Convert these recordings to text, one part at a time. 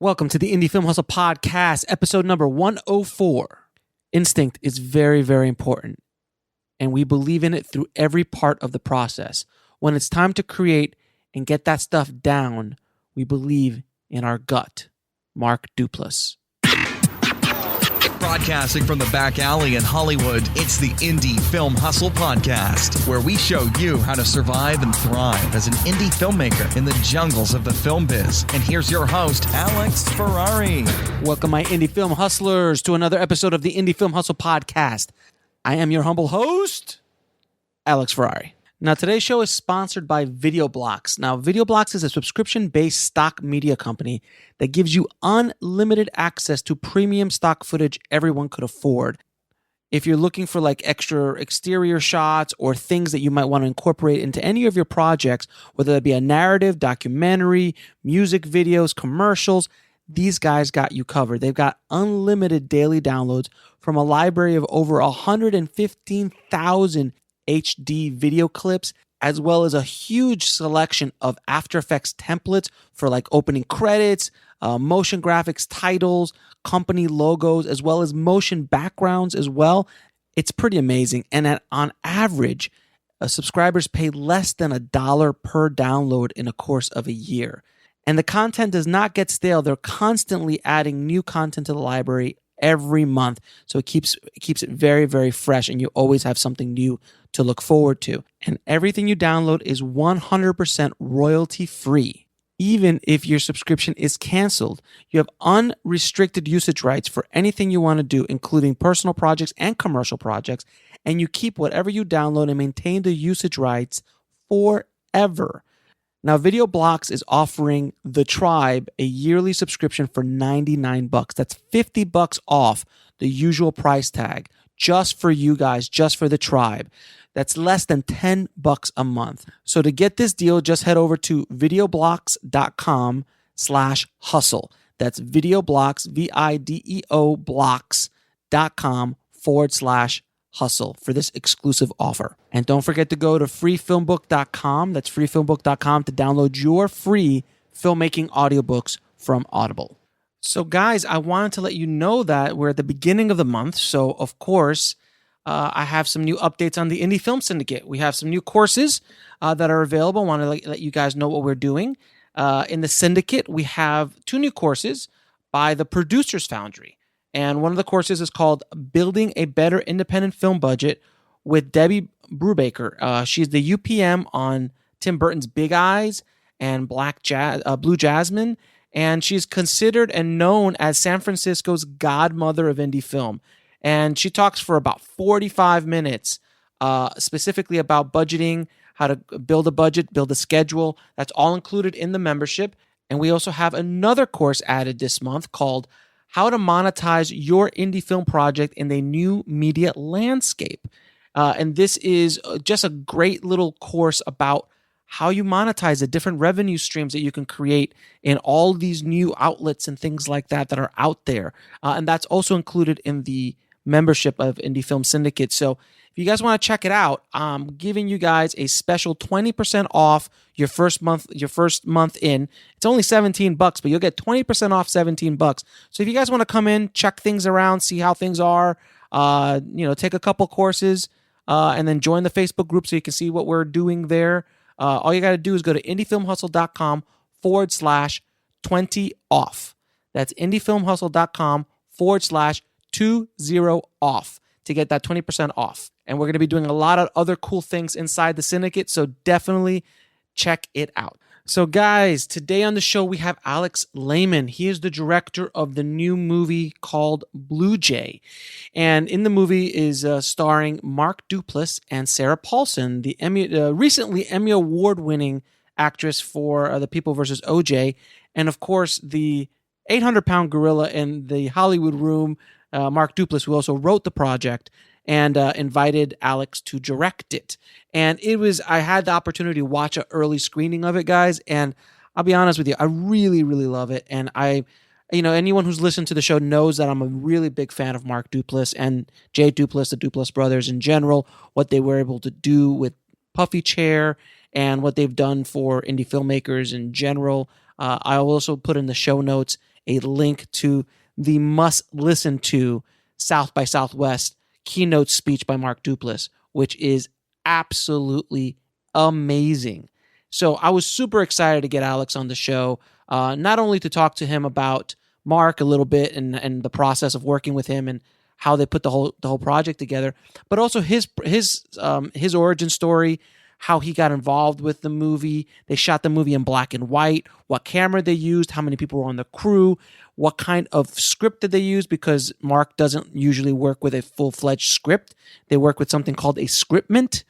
Welcome to the Indie Film Hustle Podcast, episode number 104. Instinct is very, very important, and we believe in it through every part of the process. When it's time to create and get that stuff down, we believe in our gut. Mark Duplass. Broadcasting from the back alley in Hollywood, it's the Indie Film Hustle Podcast, where we show you how to survive and thrive as an indie filmmaker in the jungles of the film biz. And here's your host, Alex Ferrari. Welcome, my indie film hustlers, to another episode of the Indie Film Hustle Podcast. I am your humble host, Alex Ferrari. Now, today's show is sponsored by VideoBlocks. Now, VideoBlocks is a subscription-based stock media company that gives you unlimited access to premium stock footage everyone could afford. If you're looking for like extra exterior shots or things that you might want to incorporate into any of your projects, whether that be a narrative, documentary, music videos, commercials, these guys got you covered. They've got unlimited daily downloads from a library of over 115,000 HD video clips, as well as a huge selection of After Effects templates for like opening credits, motion graphics, titles, company logos, as well as motion backgrounds as well. It's pretty amazing. And on average, subscribers pay less than $1 per download in a course of a year. And the content does not get stale. They're constantly adding new content to the library every month. So it keeps it very, very fresh, and you always have something new to look forward to. And everything you download is 100% royalty free. Even if your subscription is canceled, you have unrestricted usage rights for anything you want to do, including personal projects and commercial projects, and you keep whatever you download and maintain the usage rights forever. Now, VideoBlocks is offering The Tribe a yearly subscription for $99. That's $50 off the usual price tag, just for you guys, just for The Tribe. That's less than $10 a month. So to get this deal, just head over to videoblocks.com/hustle. That's videoblocks, VIDEO blocks.com/hustle for this exclusive offer. And don't forget to go to freefilmbook.com. That's freefilmbook.com to download your free filmmaking audiobooks from Audible. So guys, I wanted to let you know that we're at the beginning of the month. So of course, I have some new updates on the Indie Film Syndicate. We have some new courses that are available. I want to let you guys know what we're doing. In the Syndicate, we have 2 new courses by the Producers Foundry. And one of the courses is called Building a Better Independent Film Budget with Debbie Brubaker. She's the UPM on Tim Burton's Big Eyes and Blue Jasmine. And she's considered and known as San Francisco's godmother of indie film. And she talks for about 45 minutes, specifically about budgeting, how to build a budget, build a schedule. That's all included in the membership. And we also have another course added this month called How to Monetize Your Indie Film Project in the New Media Landscape. And this is just a great little course about how you monetize the different revenue streams that you can create in all these new outlets and things like that that are out there. And that's also included in the membership of Indie Film Syndicate. So if you guys want to check it out, I'm giving you guys a special 20% off your first month in. It's only $17, but you'll get 20% off $17. So if you guys want to come in, check things around, see how things are, take a couple courses, and then join the Facebook group so you can see what we're doing there. All you got to do is go to indiefilmhustle.com/20 off. That's indiefilmhustle.com/20 off to get that 20% off. And we're going to be doing a lot of other cool things inside the syndicate, so definitely check it out. So guys, today on the show we have Alex Lehmann. He is the director of the new movie called Blue Jay. And in the movie is starring Mark Duplass and Sarah Paulson, the recently Emmy Award-winning actress for The People vs. OJ, and of course the 800-pound gorilla in the Hollywood room, Mark Duplass, who also wrote the project and invited Alex to direct it. And I had the opportunity to watch an early screening of it, guys, and I'll be honest with you, I really, really love it. And anyone who's listened to the show knows that I'm a really big fan of Mark Duplass and Jay Duplass, the Duplass brothers in general, what they were able to do with Puffy Chair and what they've done for indie filmmakers in general. I'll also put in the show notes a link to the must-listen to South by Southwest keynote speech by Mark Duplass, which is absolutely amazing. So I was super excited to get Alex on the show, not only to talk to him about Mark a little bit and the process of working with him and how they put the whole project together, but also his origin story, how he got involved with the movie. They shot the movie in black and white, what camera they used, how many people were on the crew, what kind of script did they use, because Mark doesn't usually work with a full-fledged script. They work with something called a scriptment,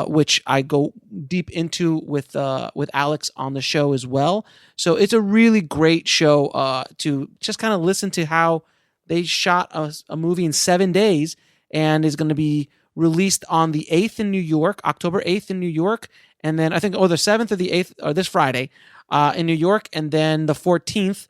which I go deep into with Alex on the show as well. So it's a really great show to just kind of listen to how they shot a movie in 7 days, and is going to be released on the 8th in New York, October 8th in New York, and then I think the 7th or the 8th, or this Friday in New York, and then the 14th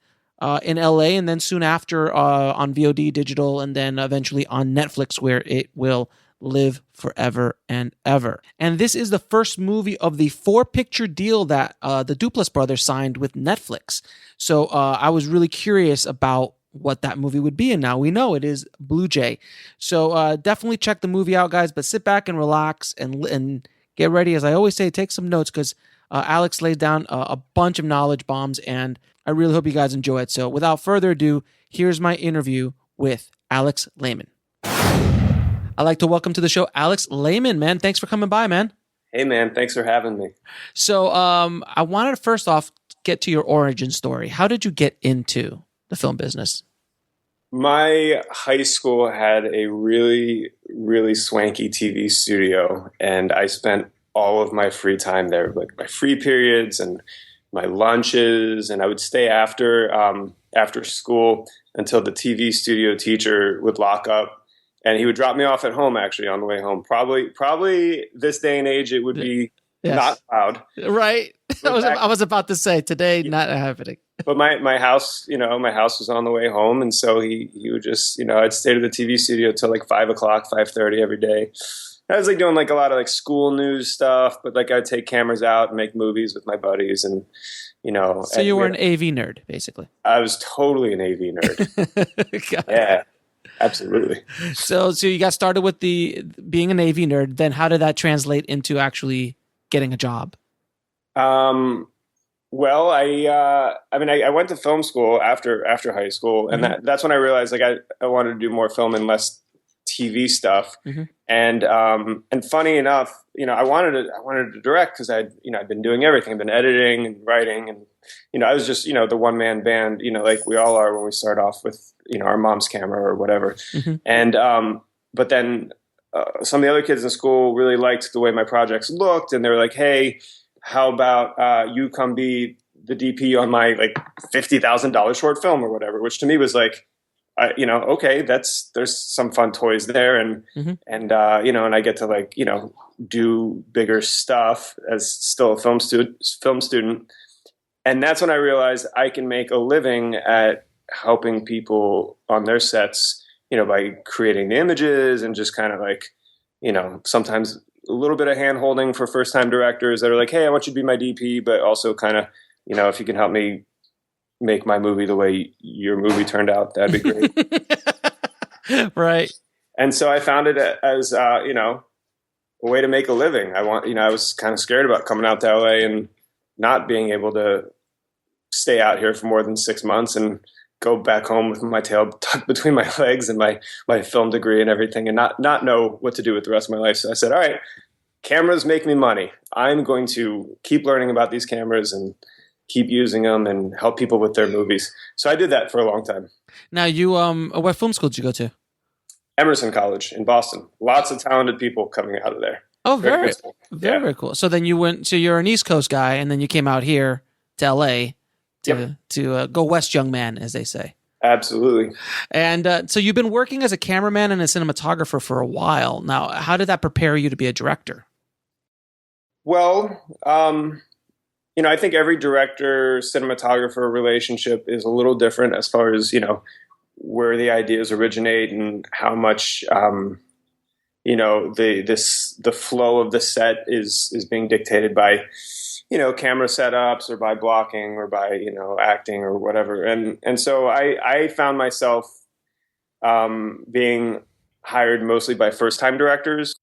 in LA, and then soon after on VOD digital, and then eventually on Netflix, where it will live forever and ever. And this is the first movie of the 4-picture deal that the Duplass brothers signed with Netflix. So I was really curious about what that movie would be, and now we know it is Blue Jay. So definitely check the movie out, guys, but sit back and relax and get ready. As I always say, take some notes, because Alex laid down a bunch of knowledge bombs, and I really hope you guys enjoy it. So without further ado, here's my interview with Alex Lehmann. I'd like to welcome to the show Alex Lehmann, man. Thanks for coming by, man. Hey, man. Thanks for having me. So I wanted to first off get to your origin story. How did you get into the film business? My high school had a really, really swanky TV studio, and I spent all of my free time there, like my free periods and my lunches, and I would stay after school until the TV studio teacher would lock up, and he would drop me off at home, actually, on the way home. Probably this day and age, it would be not allowed. Right. I was about to say, today, not happening. But my house, my house was on the way home. And so he would just, I'd stay to the TV studio till like 5 o'clock, 5:30 every day. I was like doing like a lot of like school news stuff, but like I'd take cameras out and make movies with my buddies and, So you were an AV nerd, basically. I was totally an AV nerd. Yeah, absolutely. So you got started with being an AV nerd. Then how did that translate into actually getting a job? Well, I went to film school after high school, and that's when I realized like I wanted to do more film and less TV stuff. Mm-hmm. And funny enough, I wanted to direct because I'd been doing everything. I've been editing and writing, and I was just the one man band, like we all are when we start off with our mom's camera or whatever. Mm-hmm. And but then some of the other kids in school really liked the way my projects looked, and they were like, "Hey, how about you come be the DP on my like $50,000 short film or whatever?" Which to me was like, okay, there's some fun toys there, and and I get to like do bigger stuff as still a film student, and that's when I realized I can make a living at helping people on their sets, by creating the images and just kind of like, sometimes a little bit of hand holding for first time directors that are like, "Hey, I want you to be my DP," but also kind of, if you can help me make my movie the way your movie turned out, that'd be great. Right. And so I found it as, a way to make a living. I was kind of scared about coming out to LA and not being able to stay out here for more than 6 months and go back home with my tail tucked between my legs and my film degree and everything, and not know what to do with the rest of my life. So I said, all right, cameras make me money. I'm going to keep learning about these cameras and keep using them and help people with their movies. So I did that for a long time. Now you, what film school did you go to? Emerson College in Boston. Lots of talented people coming out of there. Oh, very cool. So then you're an East Coast guy, and then you came out here to LA to go west, young man, as they say. Absolutely. And so you've been working as a cameraman and a cinematographer for a while. Now, how did that prepare you to be a director? Well, I think every director cinematographer relationship is a little different as far as, where the ideas originate and how much, the flow of the set is being dictated by, camera setups or by blocking or by, acting or whatever. And so I found myself being hired mostly by first-time directors.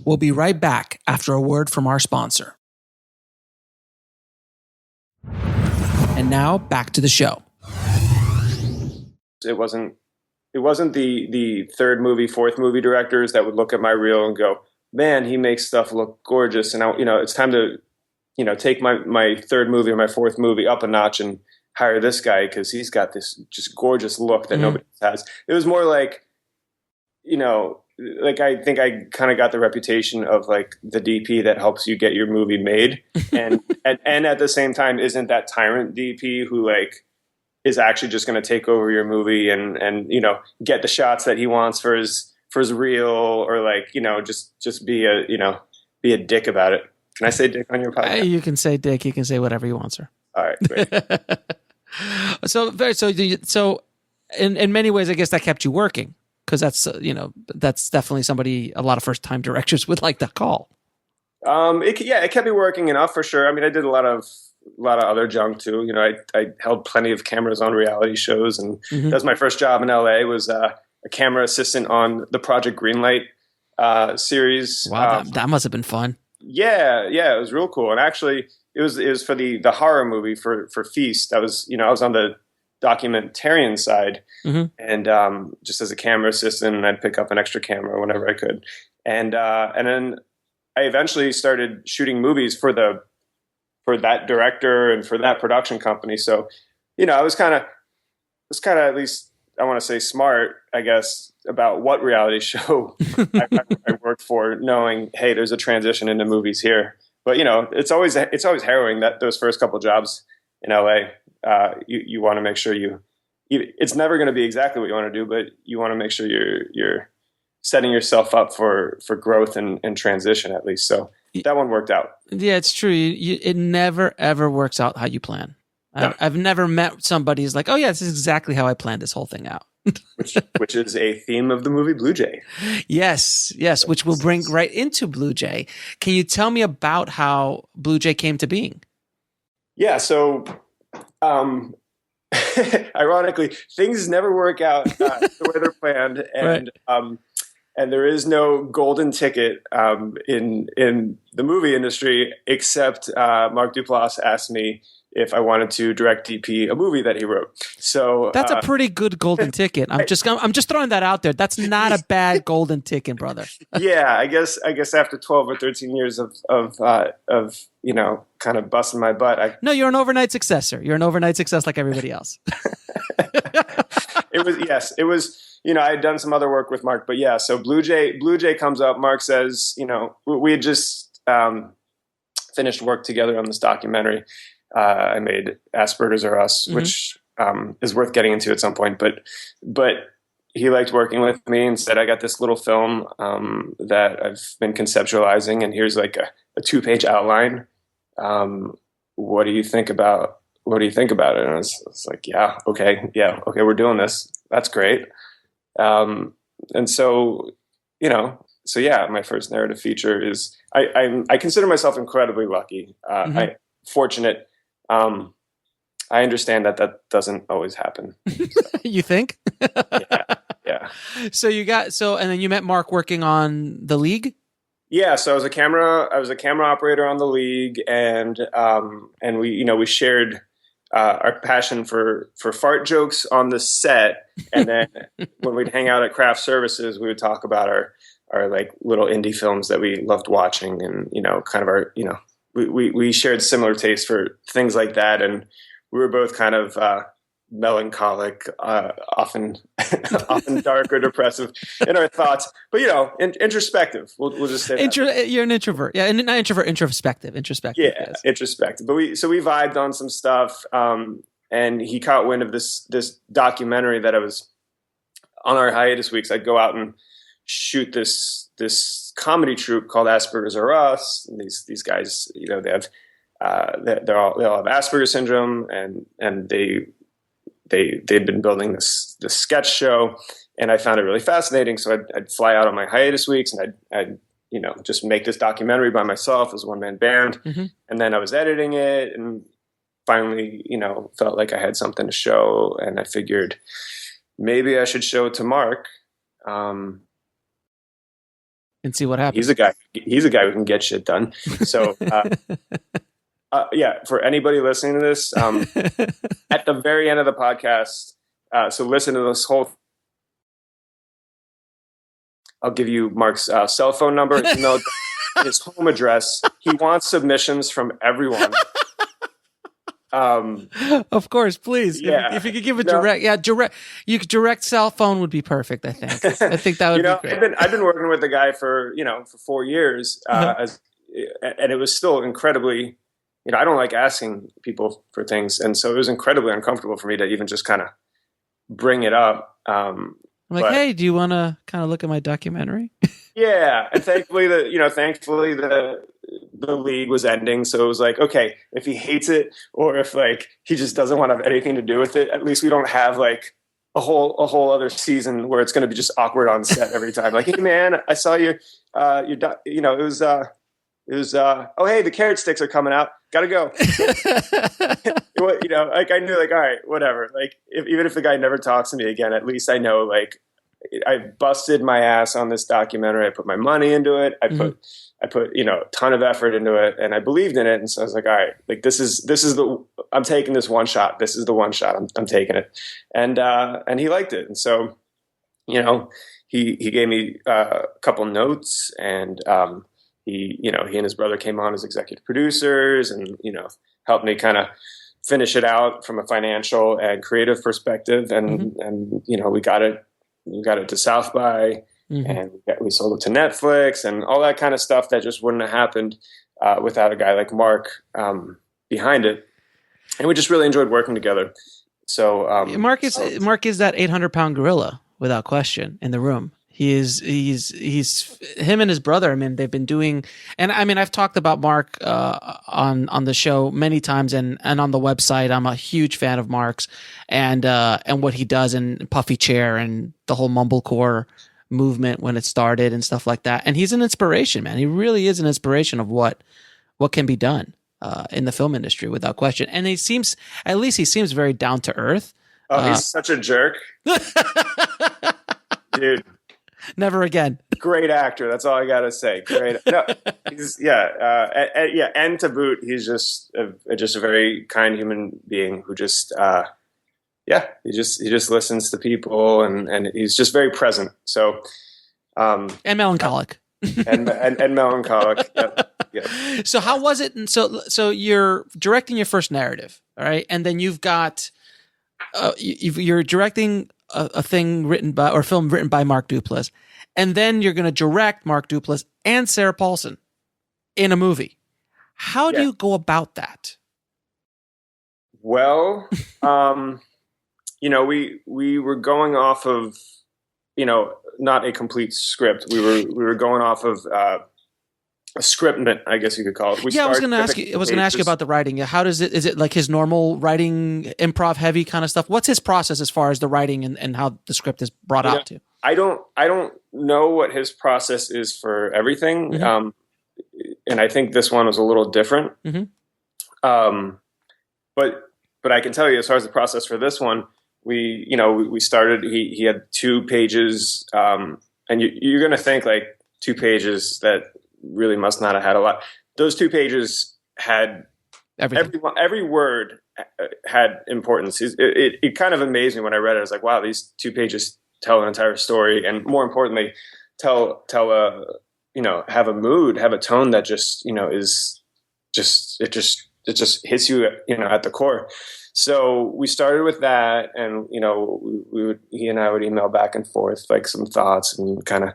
We'll be right back after a word from our sponsor. And now back to the show. It wasn't the third movie, fourth movie directors that would look at my reel and go, man, he makes stuff look gorgeous. And it's time to, take my third movie or my fourth movie up a notch and hire this guy because he's got this just gorgeous look that nobody else has. It was more like, like I think I kind of got the reputation of like the DP that helps you get your movie made, and at the same time isn't that tyrant DP who like is actually just going to take over your movie and get the shots that he wants for his reel, or like just be a dick about it. Can I say dick on your podcast? You can say dick. You can say whatever you want, sir. All right, great. So in many ways, I guess that kept you working. Because that's definitely a lot of first time directors would like to call. It kept me working enough for sure. I mean, I did a lot of other junk too. I held plenty of cameras on reality shows, and that was my first job in LA. Was a camera assistant on the Project Greenlight series. Wow, that must have been fun. Yeah, it was real cool. And actually, it was for the horror movie for Feast. I was on the documentarian side, and just as a camera assistant, and I'd pick up an extra camera whenever I could, and then I eventually started shooting movies for that director and for that production company. So, I was kind of at least, I want to say, smart, I guess, about what reality show I worked for, knowing, hey, there's a transition into movies here. But it's always harrowing, that those first couple jobs in LA. You want to make sure it's never going to be exactly what you want to do, but you want to make sure you're setting yourself up for growth and transition at least. So that one worked out. Yeah, it's true. It never, ever works out how you plan. No. I've never met somebody who's like, oh yeah, this is exactly how I planned this whole thing out. which is a theme of the movie Blue Jay. Yes, which we'll bring right into Blue Jay. Can you tell me about how Blue Jay came to being? Yeah, so ironically, things never work out the way they're planned, and right. And there is no golden ticket in the movie industry, except Mark Duplass asked me if I wanted to direct DP a movie that he wrote. So that's a pretty good golden ticket. I'm just throwing that out there. That's not a bad golden ticket, brother. Yeah, I guess after 12 or 13 years of kind of busting my butt. No, you're an overnight success, sir. You're an overnight success like everybody else. It was. I had done some other work with Mark, but yeah. So Blue Jay comes up. Mark says, we had just finished work together on this documentary. I made Asperger's or Us, which is worth getting into at some point. But he liked working with me and said, I got this little film that I've been conceptualizing, and here's like a 2-page outline. What do you think about it? And I was like, yeah, okay, we're doing this. That's great. And so, my first narrative feature is, I consider myself incredibly lucky. Fortunate. I understand that doesn't always happen. So. You think? Yeah. So and then you met Mark working on The League? Yeah. So I was a camera operator on The League, and we shared our passion for fart jokes on the set. And then when we'd hang out at craft services, we would talk about our like little indie films that we loved watching, and, kind of our, we shared similar tastes for things like that. And we were both kind of melancholic, often dark or depressive in our thoughts, but introspective. We'll just say that. You're an introvert, yeah, and not introvert, introspective. Yeah, yes. Introspective. But we vibed on some stuff, and he caught wind of this documentary that I was on our hiatus weeks. I'd go out and shoot this comedy troupe called Asperger's or Us. And these guys, they have they all have Asperger's syndrome, and they'd been building this sketch show, and I found it really fascinating. So I'd fly out on my hiatus weeks, and I'd just make this documentary by myself as a one-man band. And then I was editing it and finally, felt like I had something to show. And I figured maybe I should show it to Mark. And see what happens. He's a guy who can get shit done. So, for anybody listening to this, at the very end of the podcast, so listen to this whole. I'll give you Mark's cell phone number, his home address. He wants submissions from everyone. Of course, please. Yeah. If you could give a direct cell phone would be perfect. I think that would be great. I've been working with the guy for 4 years, and it was still incredibly, I don't like asking people for things. And so it was incredibly uncomfortable for me to even just kind of bring it up. I'm like, hey, do you want to kind of look at my documentary? Yeah. And thankfully the league was ending. So it was like, okay, if he hates it or if like he just doesn't want to have anything to do with it, at least we don't have like a whole other season where it's going to be just awkward on set every time. Like, hey man, I saw you, it was, oh, hey, the carrot sticks are coming out. Gotta go. Like I knew, like, all right, whatever. Like, even if the guy never talks to me again, at least I know, like, I busted my ass on this documentary. I put my money into it. I put a ton of effort into it, and I believed in it. And so I was like, all right, like this is I'm taking this one shot. This is the one shot. I'm taking it, and he liked it, and so, he gave me a couple notes and. He and his brother came on as executive producers and, helped me kind of finish it out from a financial and creative perspective. And, we got it to South by and we sold it to Netflix and all that kind of stuff that just wouldn't have happened without a guy like Mark behind it. And we just really enjoyed working together. So Mark is that 800-pound gorilla without question in the room. He's him and his brother. I mean, they've been doing, and I mean, I've talked about Mark on the show many times and on the website. I'm a huge fan of Mark's and what he does in Puffy Chair and the whole mumblecore movement when it started and stuff like that. And he's an inspiration, man. He really is an inspiration of what can be done in the film industry without question. And he seems very down to earth. Oh, he's such a jerk, dude. Never again. Great actor. That's all I gotta say. Great. No, and to boot, he's just a very kind human being who just, he just listens to people and he's just very present. So, and melancholic. and melancholic. Yep. So how was it? And so you're directing your first narrative, all right, and then you've got, you're directing a film written by Mark Duplass, and then you're going to direct Mark Duplass and Sarah Paulson in a movie. How do you go about that? Well, we were going off of, not a complete script. We were going off of a scriptment, I guess you could call it. I was going to ask you about the writing. How does it? Is it like his normal writing, improv heavy kind of stuff? What's his process as far as the writing and how the script is brought out to? I don't know what his process is for everything, and I think this one was a little different. But I can tell you, as far as the process for this one, we started. He had 2 pages, and you're going to think like 2 pages that really must not have had a lot. Those 2 pages had every word had importance. It kind of amazed me when I read it. I was like, wow, these 2 pages tell an entire story, and more importantly, have a mood, have a tone that just it just hits you at the core. So we started with that, and he and I would email back and forth like some thoughts and kind of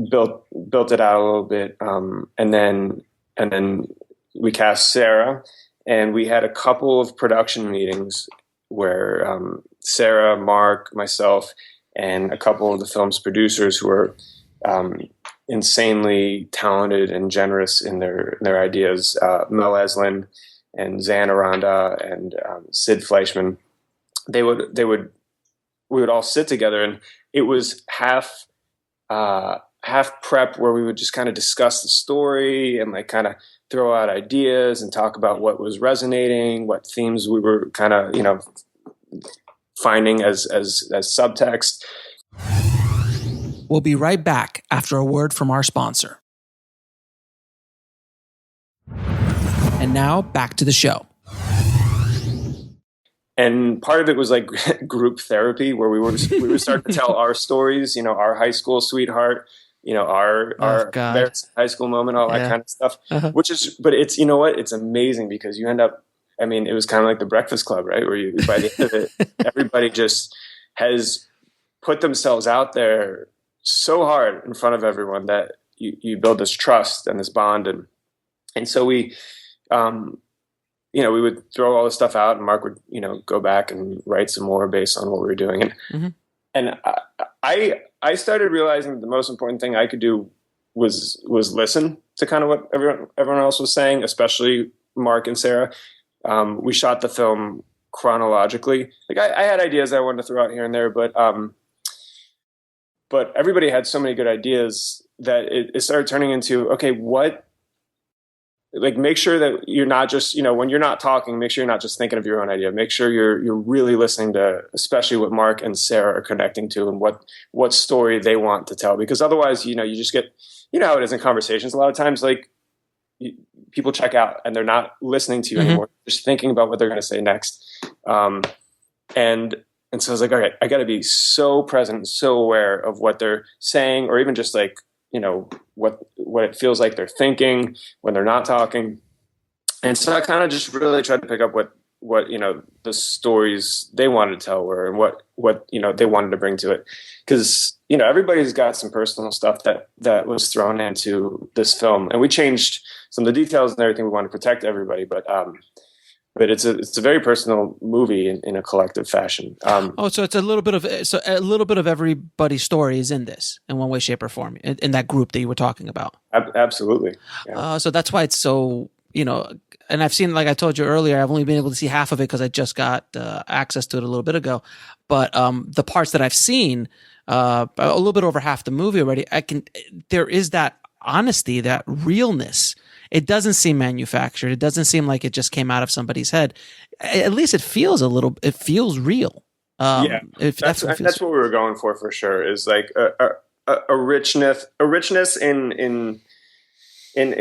built it out a little bit, and then we cast Sarah, and we had a couple of production meetings where Sarah, Mark, myself, and a couple of the film's producers who were insanely talented and generous in their ideas, Mel Eslin and Zan Aranda and Sid Fleischman, we would all sit together, and it was half half prep where we would just kind of discuss the story and like kind of throw out ideas and talk about what was resonating, what themes we were kind of, finding as subtext. We'll be right back after a word from our sponsor. And now back to the show. And part of it was like group therapy where we were starting to tell our stories, our high school sweetheart, our high school moment, all that kind of stuff, but it's, it's amazing because you end up, it was kind of like the Breakfast Club, right? Where you, by the end of it, everybody just has put themselves out there so hard in front of everyone that you build this trust and this bond. And so we would throw all this stuff out and Mark would, go back and write some more based on what we were doing. And I started realizing that the most important thing I could do was listen to kind of what everyone else was saying, especially Mark and Sarah. We shot the film chronologically. Like I had ideas I wanted to throw out here and there, but everybody had so many good ideas that it started turning into, okay, make sure that you're not just, when you're not talking, make sure you're not just thinking of your own idea. Make sure you're really listening to, especially what Mark and Sarah are connecting to and what story they want to tell. Because otherwise, you just get, how it is in conversations. A lot of times, like people check out and they're not listening to you anymore. Just thinking about what they're going to say next. And so I was like, all right, I got to be so present and so aware of what they're saying, or even just like, what it feels like they're thinking when they're not talking. And so I kind of just really tried to pick up what the stories they wanted to tell were and what they wanted to bring to it. Because, everybody's got some personal stuff that was thrown into this film. And we changed some of the details and everything. We want to protect everybody, but it's a very personal movie in a collective fashion. So it's a little bit of everybody's story is in this in one way, shape, or form in that group that you were talking about. Absolutely. Yeah. So that's why it's so, and I've seen, like I told you earlier, I've only been able to see half of it because I just got access to it a little bit ago. But the parts that I've seen, a little bit over half the movie already, there is that honesty, that realness. It doesn't seem manufactured. It doesn't seem like it just came out of somebody's head. At least it feels real. That's what we were going for sure. Is like a richness in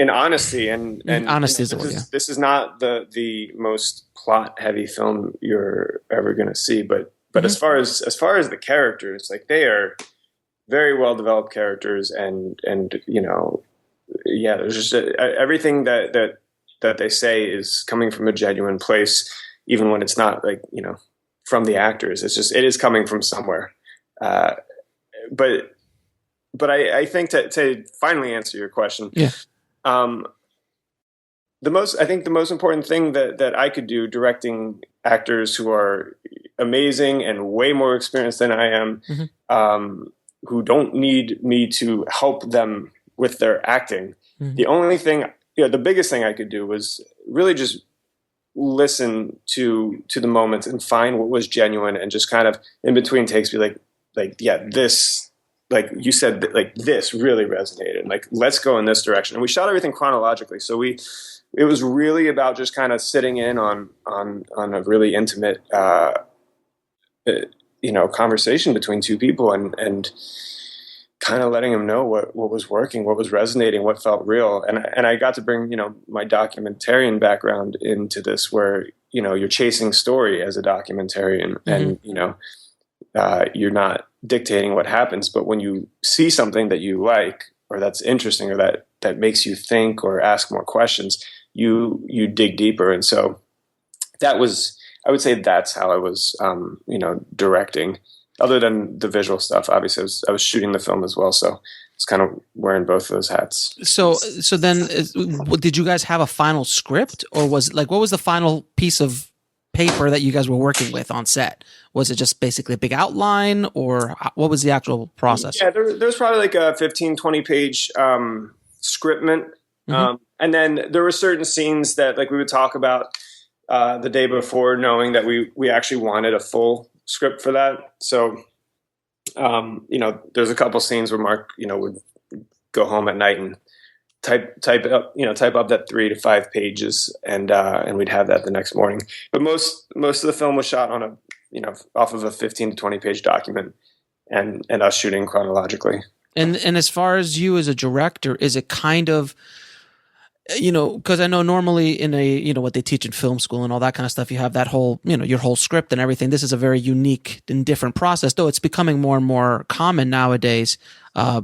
honesty and honesty this is not the most plot heavy film you're ever going to see, but as far as the characters, like they are very well developed characters and there's just everything that they say is coming from a genuine place, even when it's not like, from the actors. It is coming from somewhere. But I think to finally answer your question, the most important thing that I could do directing actors who are amazing and way more experienced than I am, who don't need me to help them with their acting. The only thing, the biggest thing I could do was really just listen to the moments and find what was genuine and just kind of in between takes be like, this, like you said, like this really resonated. Like, let's go in this direction. And we shot everything chronologically. So it was really about just kind of sitting in on a really intimate, conversation between two people and kind of letting them know what was working, what was resonating, what felt real. And I got to bring, my documentarian background into this where, you're chasing story as a documentarian and, you're not dictating what happens, but when you see something that you like, or that's interesting, or that makes you think or ask more questions, you dig deeper. And so I would say that's how I was, directing. Other than the visual stuff, obviously, I was shooting the film as well, so it's kind of wearing both of those hats. So then, did you guys have a final script, or what was the final piece of paper that you guys were working with on set? Was it just basically a big outline, or what was the actual process? Yeah, there's probably like a 15, 20-page scriptment, and then there were certain scenes that like we would talk about the day before, knowing that we actually wanted a full script for that. So, there's a couple scenes where Mark, would go home at night and type up that 3 to 5 pages, and we'd have that the next morning. But most of the film was shot on off of a 15 to 20 page document, and us shooting chronologically. And as far as you as a director, is it kind of, because I know normally in what they teach in film school and all that kind of stuff, you have that whole, your whole script and everything. This is a very unique and different process, though it's becoming more and more common nowadays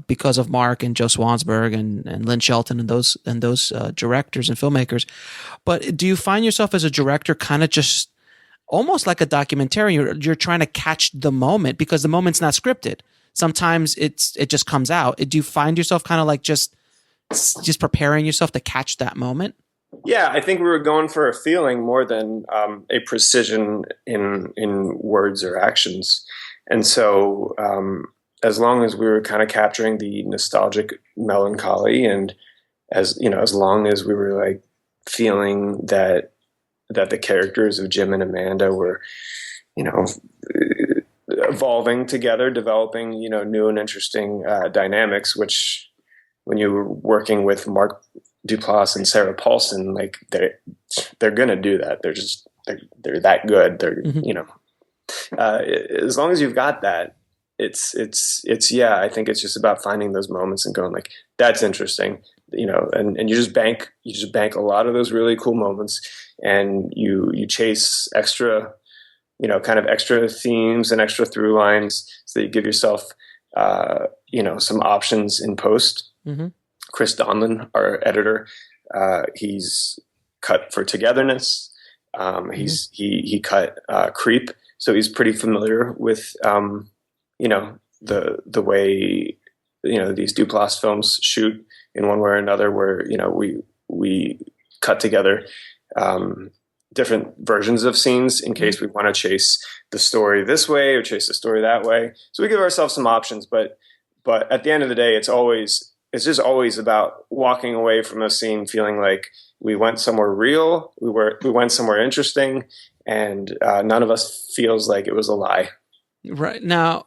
because of Mark and Joe Swansburg and Lynn Shelton and those directors and filmmakers. But do you find yourself as a director kind of just almost like a documentarian? You're trying to catch the moment because the moment's not scripted. Sometimes it just comes out. Do you find yourself kind of like just preparing yourself to catch that moment? Yeah, I think we were going for a feeling more than a precision in words or actions. And so as long as we were kind of capturing the nostalgic melancholy, and as long as we were like feeling that the characters of Jim and Amanda were, evolving together, developing, new and interesting dynamics, which when you were working with Mark Duplass and Sarah Paulson, like they're going to do that. They're that good. They're, as long as you've got that, it's I think it's just about finding those moments and going like, that's interesting, and you just bank a lot of those really cool moments, and you chase extra, kind of extra themes and extra through lines so that you give yourself, some options in post. Mm-hmm. Chris Donlan, our editor, he's cut for Togetherness. He cut Creep, so he's pretty familiar with the way these Duplass films shoot in one way or another, where we cut together different versions of scenes in case we want to chase the story this way or chase the story that way. So we give ourselves some options, but at the end of the day, it's just always about walking away from a scene feeling like we went somewhere real, we went somewhere interesting, and none of us feels like it was a lie. Right. Now,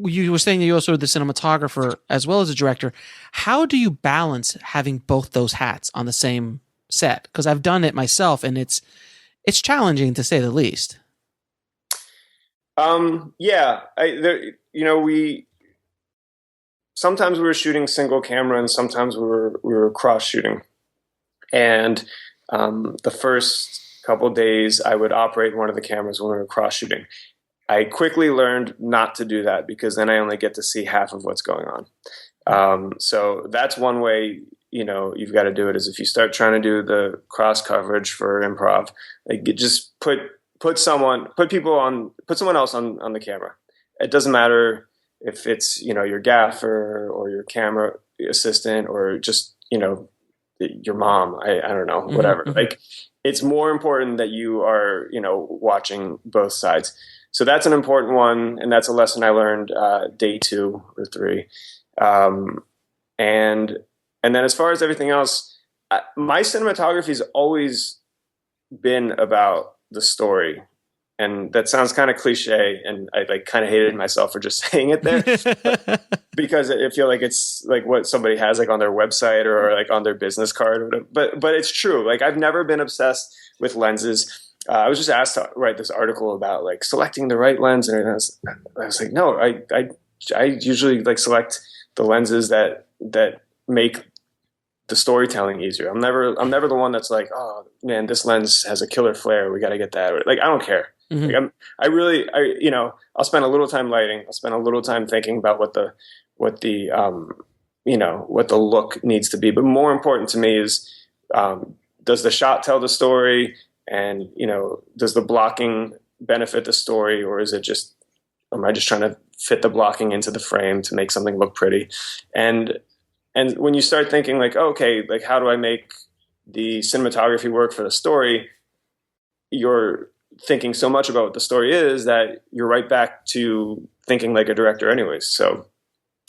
you were saying that you also are the cinematographer as well as a director. How do you balance having both those hats on the same set? Because I've done it myself, and it's challenging to say the least. Sometimes we were shooting single camera, and sometimes we were cross shooting. And the first couple of days, I would operate one of the cameras when we were cross shooting. I quickly learned not to do that because then I only get to see half of what's going on. So that's one way, you've got to do it, is if you start trying to do the cross coverage for improv, like just put someone else on the camera. It doesn't matter if it's, your gaffer or your camera assistant or just, your mom, I don't know, whatever. Mm-hmm. Like, it's more important that you are, watching both sides. So that's an important one. And that's a lesson I learned day 2 or 3. And then as far as everything else, my cinematography has always been about the story. And that sounds kind of cliche, and I kind of hated myself for just saying it there because I feel like it's like what somebody has like on their website or like on their business card or whatever. But it's true. Like, I've never been obsessed with lenses. I was just asked to write this article about like selecting the right lens, and I was like, no, I usually like select the lenses that make the storytelling easier. I'm never the one that's like, oh man, this lens has a killer flare, we got to get that. Like, I don't care. Mm-hmm. Like, I'll spend a little time lighting. I'll spend a little time thinking about what the look needs to be. But more important to me is, does the shot tell the story? And, does the blocking benefit the story, or is it just, am I just trying to fit the blocking into the frame to make something look pretty? And when you start thinking like, oh, okay, like, how do I make the cinematography work for the story? You're thinking so much about what the story is that you're right back to thinking like a director anyways. So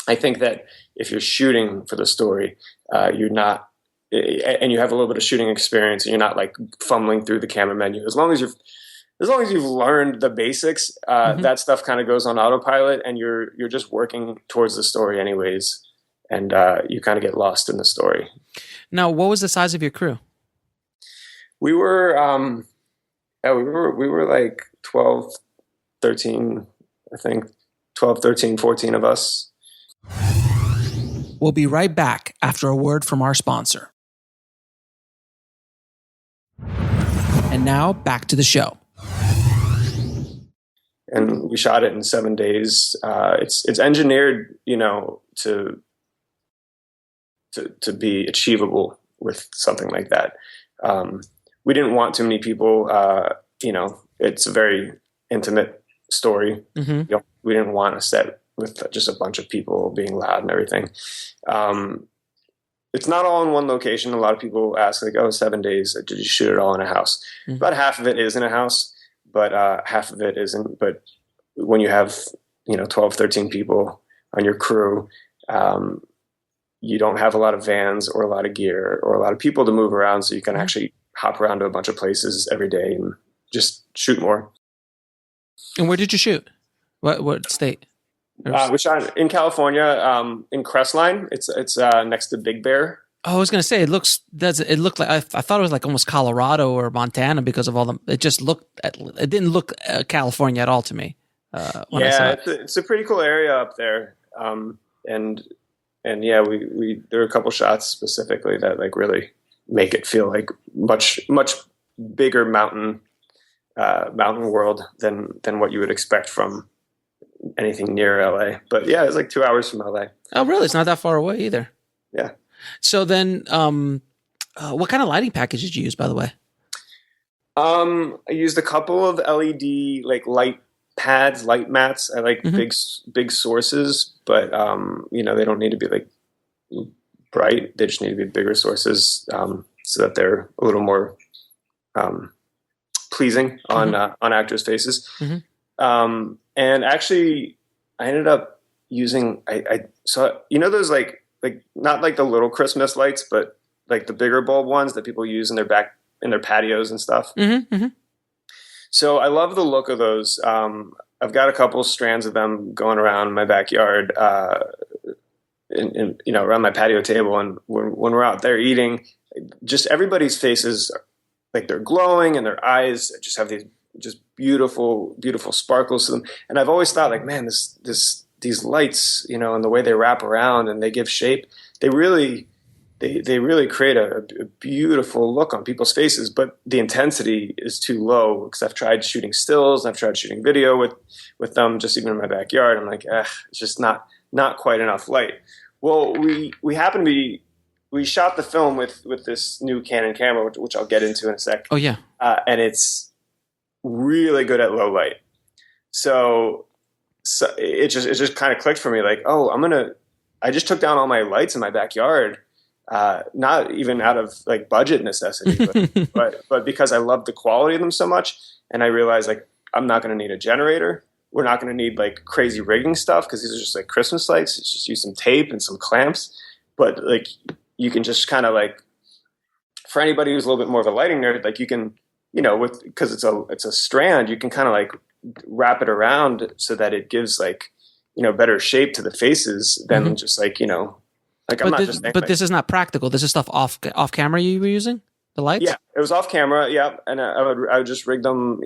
I think that if you're shooting for the story, you're not, and you have a little bit of shooting experience, and you're not like fumbling through the camera menu, as long as you've learned the basics, that stuff kind of goes on autopilot, and you're just working towards the story anyways. you kind of get lost in the story. Now, what was the size of your crew? We were, we were like 12, 13, I think 12, 13, 14 of us. We'll be right back after a word from our sponsor. And now back to the show. And we shot it in 7 days. It's engineered, to be achievable with something like that. We didn't want too many people. It's a very intimate story. Mm-hmm. We didn't want a set with just a bunch of people being loud and everything. It's not all in one location. A lot of people ask, like, 7 days, did you shoot it all in a house? Mm-hmm. About half of it is in a house, but half of it isn't. But when you have, 12, 13 people on your crew, you don't have a lot of vans or a lot of gear or a lot of people to move around, so you can actually hop around to a bunch of places every day and just shoot more. And where did you shoot? What state? We shot in California, in Crestline. It's next to Big Bear. Oh, I was gonna say it looked like I thought it was like almost Colorado or Montana because of all the. It didn't look California at all to me. It's a pretty cool area up there, and yeah, we there are a couple shots specifically that like really make it feel like much bigger mountain world than what you would expect from anything near LA. But yeah, it's like 2 hours from LA. Oh, really? It's not that far away either. Yeah. So then, what kind of lighting package did you use, by the way? I used a couple of LED like light pads, light mats. I like big sources, but they don't need to be like bright. They just need to be bigger sources, so that they're a little more pleasing on actors' faces. Mm-hmm. And actually, I ended up using I saw those like not like the little Christmas lights, but like the bigger bulb ones that people use in their patios and stuff. Mm-hmm, mm-hmm. So I love the look of those. I've got a couple strands of them going around my backyard, around my patio table. And when we're out there eating, just everybody's faces, like they're glowing and their eyes just have these just beautiful, beautiful sparkles to them. And I've always thought like, man, these lights, and the way they wrap around and they give shape, they really create a beautiful look on people's faces, but the intensity is too low because I've tried shooting stills and I've tried shooting video with them, just even in my backyard. I'm like, it's just not quite enough light. Well, we shot the film with this new Canon camera, which I'll get into in a sec. Oh yeah. And it's really good at low light. So it just kind of clicked for me. Like, I just took down all my lights in my backyard. Not even out of like budget necessity, but because I love the quality of them so much. And I realized like, I'm not going to need a generator. We're not going to need like crazy rigging stuff, because these are just like Christmas lights. It's just use some tape and some clamps. But like, you can just kind of like, for anybody who's a little bit more of a lighting nerd, like you can, because it's a strand, you can kind of like wrap it around so that it gives like, better shape to the faces than just like, But this is not practical. This is stuff off camera you were using? The lights? Yeah, it was off camera. Yeah, and I would just rig them,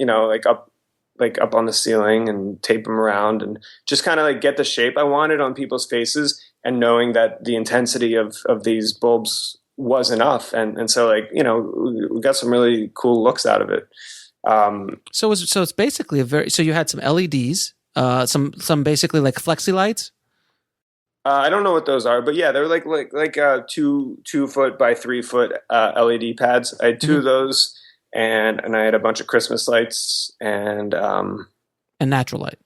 up on the ceiling and tape them around and just kind of like get the shape I wanted on people's faces, and knowing that the intensity of these bulbs was enough. And so like, we got some really cool looks out of it. So it's basically so you had some LEDs, some basically like flexi lights. I don't know what those are, but yeah, they're like 2 foot by 3 foot LED pads. I had two of those, and I had a bunch of Christmas lights and natural light.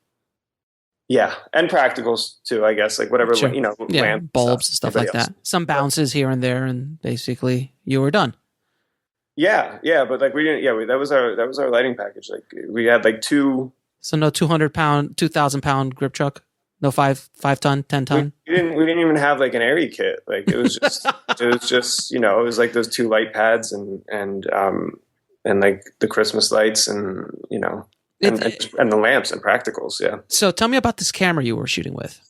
Yeah, and practicals too, I guess, like whatever, sure. lamp bulbs, stuff like that. Some bounces here and there, and basically you were done. Yeah, but like we didn't. Yeah, that was our lighting package. Like we had like two. So no 2,000-pound grip truck. No 5 ton, 10 ton. We didn't even have like an airy kit. Like it was just it was like those 2 light pads and like the Christmas lights and and the lamps and practicals. Yeah. So tell me about this camera you were shooting with.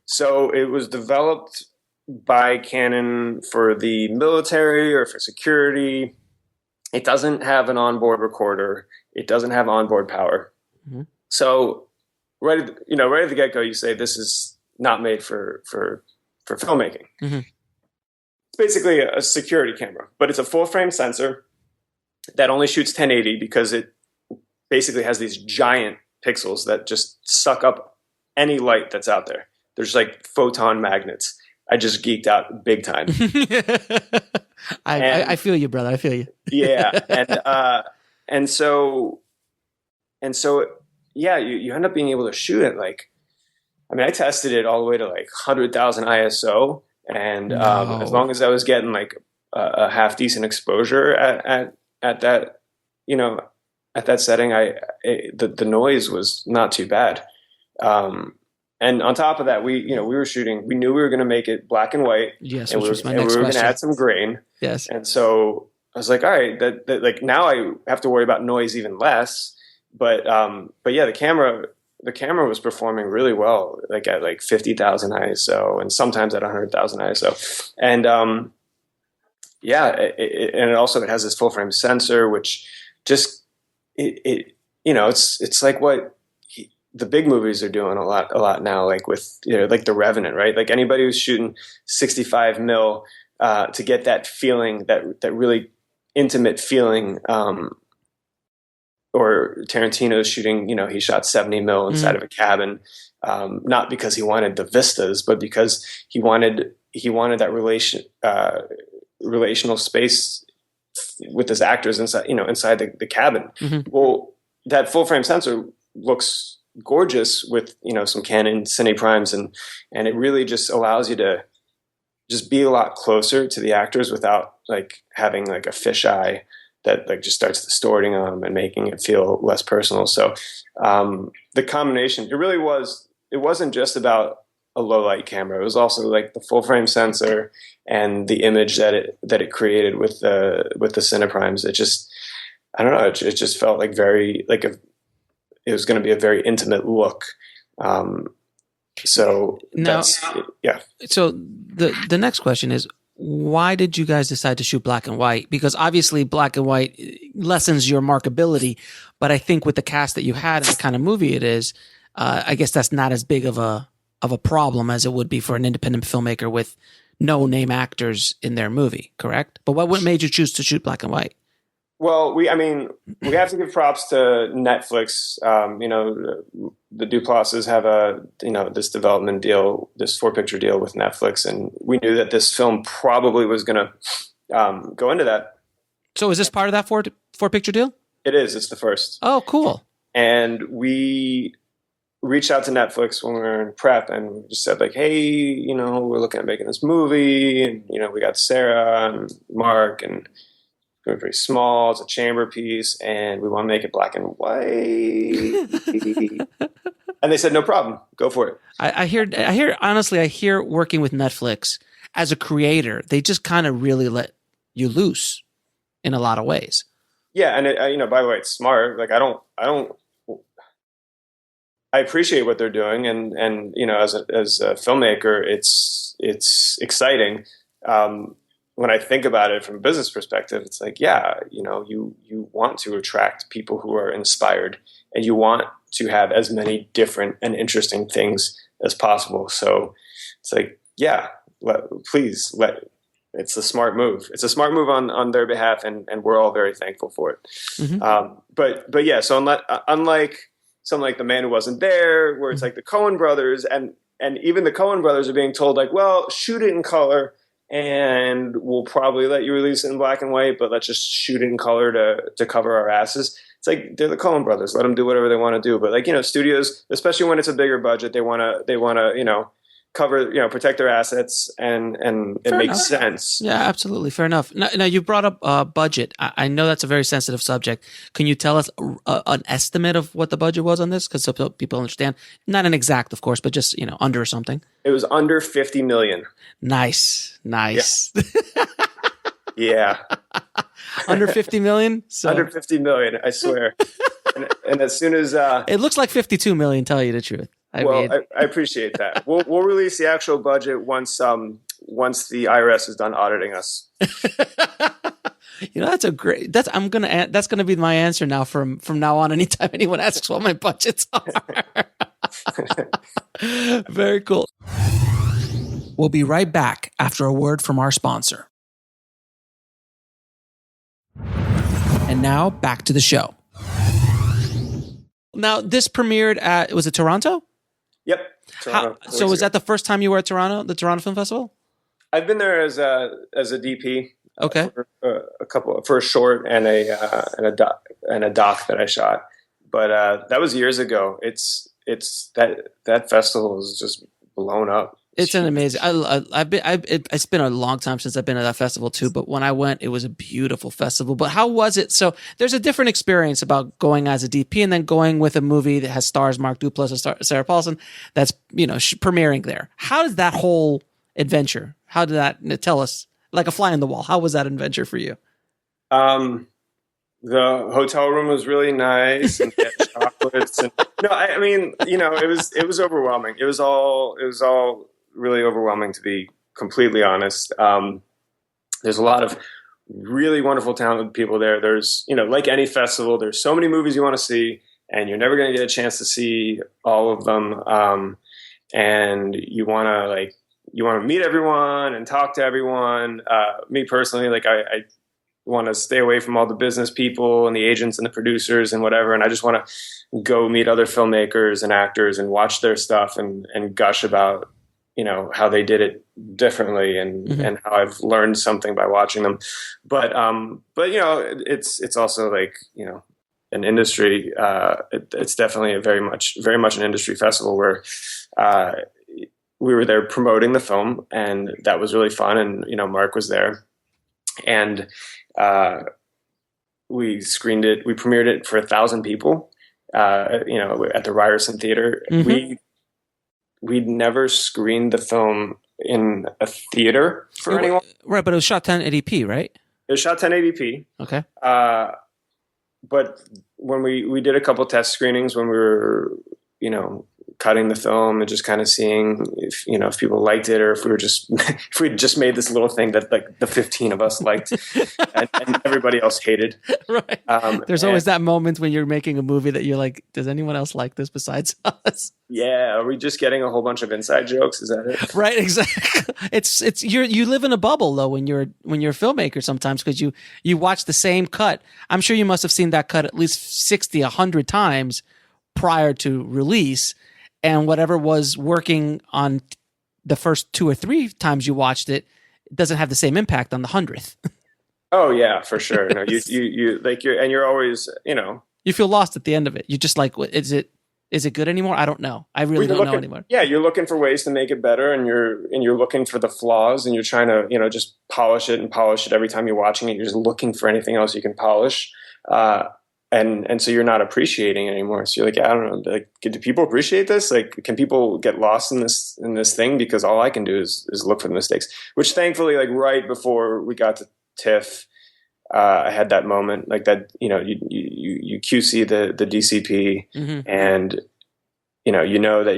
So it was developed buy Canon for the military or for security. It doesn't have an onboard recorder. It doesn't have onboard power. Mm-hmm. So right at the get-go, you say this is not made for filmmaking. Mm-hmm. It's basically a security camera, but it's a full-frame sensor that only shoots 1080 because it basically has these giant pixels that just suck up any light that's out there. There's like photon magnets. I just geeked out big time. I feel you, brother. I feel you. Yeah. And so yeah, you end up being able to shoot it I tested it all the way to 100,000 ISO. And as long as I was getting a half decent exposure at that, at that setting, the noise was not too bad. And on top of that, we were shooting. We knew we were going to make it black and white. Yes, and which was my next question. We were going to add some grain. Yes, and so I was like, all right, that now I have to worry about noise even less. But yeah, the camera was performing really well, at 50,000 ISO and sometimes at 100,000 ISO. And and it has this full frame sensor, which just it's like what the big movies are doing a lot now, with The Revenant, right? Like anybody who's shooting 65 mil to get that feeling, that really intimate feeling. Or Tarantino's shooting, he shot 70 mil inside of a cabin, not because he wanted the vistas, but because he wanted that relational space with his actors inside the cabin. Mm-hmm. Well, that full frame sensor looks gorgeous with some Canon Cine Primes, and it really just allows you to just be a lot closer to the actors without having a fisheye that just starts distorting them and making it feel less personal. So the combination, it wasn't just about a low light camera. It was also the full frame sensor and the image that it created with the Cineprimes. It just, I don't know. It just felt it was going to be a very intimate look. So now, yeah. So the next question is, why did you guys decide to shoot black and white? Because obviously black and white lessens your markability, but I think with the cast that you had and the kind of movie it is, I guess that's not as big of a problem as it would be for an independent filmmaker with no name actors in their movie, correct? But what made you choose to shoot black and white? Well, we have to give props to Netflix. The Duplasses have this development deal, this 4-picture deal with Netflix, and we knew that this film probably was going to go into that. So is this part of that 4-picture deal? It is. It's the first. Oh, cool. And we reached out to Netflix when we were in prep, and we just said hey, we're looking at making this movie, and we got Sarah and Mark and. It's very small. It's a chamber piece, and we want to make it black and white. And they said, no problem. Go for it. I hear working with Netflix as a creator, they just kind of really let you loose in a lot of ways. Yeah. And by the way, it's smart. I appreciate what they're doing. And as a filmmaker, it's exciting. When I think about it from a business perspective, it's you want to attract people who are inspired, and you want to have as many different and interesting things as possible. So it's it's a smart move. It's a smart move on their behalf, and we're all very thankful for it. Mm-hmm. But yeah, so unlike something like The Man Who Wasn't There, where it's the Coen brothers, and even the Coen brothers are being told well, shoot it in color, and we'll probably let you release it in black and white, but let's just shoot it in color to cover our asses. It's they're the Coen brothers. Let them do whatever they want to do. But studios, especially when it's a bigger budget, they want to cover, protect their assets, and it makes sense. Yeah, absolutely. Fair enough. Now you brought up budget. I know that's a very sensitive subject. Can you tell us an estimate of what the budget was on this? Because so people understand. Not an exact, of course, but just, under something. It was under $50 million. Nice. Yeah. Under 50 million? So. Under 50 million, I swear. and as soon as it looks like 52 million, tell you the truth. I appreciate that. We'll release the actual budget once once the IRS is done auditing us. That's that's gonna be my answer now from now on. Anytime anyone asks what my budgets are. Very cool. We'll be right back after a word from our sponsor. And now back to the show. Now this premiered at, was it Toronto? Yep. Toronto. So was that the first time you were at Toronto, the Toronto Film Festival? I've been there as a DP. Okay. For a short and a doc that I shot, but that was years ago. It's that festival is just blown up. It's an amazing. It's been a long time since I've been at that festival too. But when I went, it was a beautiful festival. But how was it? So there's a different experience about going as a DP and then going with a movie that has stars Mark Duplass and Sarah Paulson. That's premiering there. How does that whole adventure? How did that tell us? Like a fly on the wall. How was that adventure for you? The hotel room was really nice and chocolates. And, I mean, it was overwhelming. It was all really overwhelming, to be completely honest. There's a lot of really wonderful, talented people there. There's, like any festival, there's so many movies you want to see, and you're never going to get a chance to see all of them. And you want to meet everyone and talk to everyone. Me personally, I want to stay away from all the business people and the agents and the producers and whatever. And I just want to go meet other filmmakers and actors and watch their stuff and gush about, how they did it differently and how I've learned something by watching them. But it's also an industry. It's definitely a very much an industry festival where, we were there promoting the film, and that was really fun. And, Mark was there, and we screened it. We premiered it for 1,000 people, at the Ryerson Theater. Mm-hmm. We'd never screened the film in a theater for anyone. Right, but it was shot 1080p, right? It was shot 1080p. Okay. But when we did a couple test screenings when we were, cutting the film and just kind of seeing if people liked it, or if we just made this little thing that the 15 of us liked and everybody else hated. Right. There's always that moment when you're making a movie that you're like, does anyone else like this besides us? Yeah. Are we just getting a whole bunch of inside jokes? Is that it? Right. Exactly. It's you live in a bubble though when you're a filmmaker sometimes, because you watch the same cut. I'm sure you must have seen that cut at least 60, 100 times prior to release. And whatever was working on the first 2 or 3 times you watched it, it doesn't have the same impact on the 100th. Oh yeah, for sure. No, you're always, you feel lost at the end of it. You're just like, is it good anymore? I don't know. I really don't know anymore. Yeah, you're looking for ways to make it better, and you're looking for the flaws, and you're trying to, just polish it every time you're watching it. You're just looking for anything else you can polish. And so you're not appreciating it anymore. So you're like, I don't know, do people appreciate this? Can people get lost in this thing? Because all I can do is look for the mistakes, which thankfully, right before we got to TIFF, I had that moment you QC the DCP, mm-hmm. and that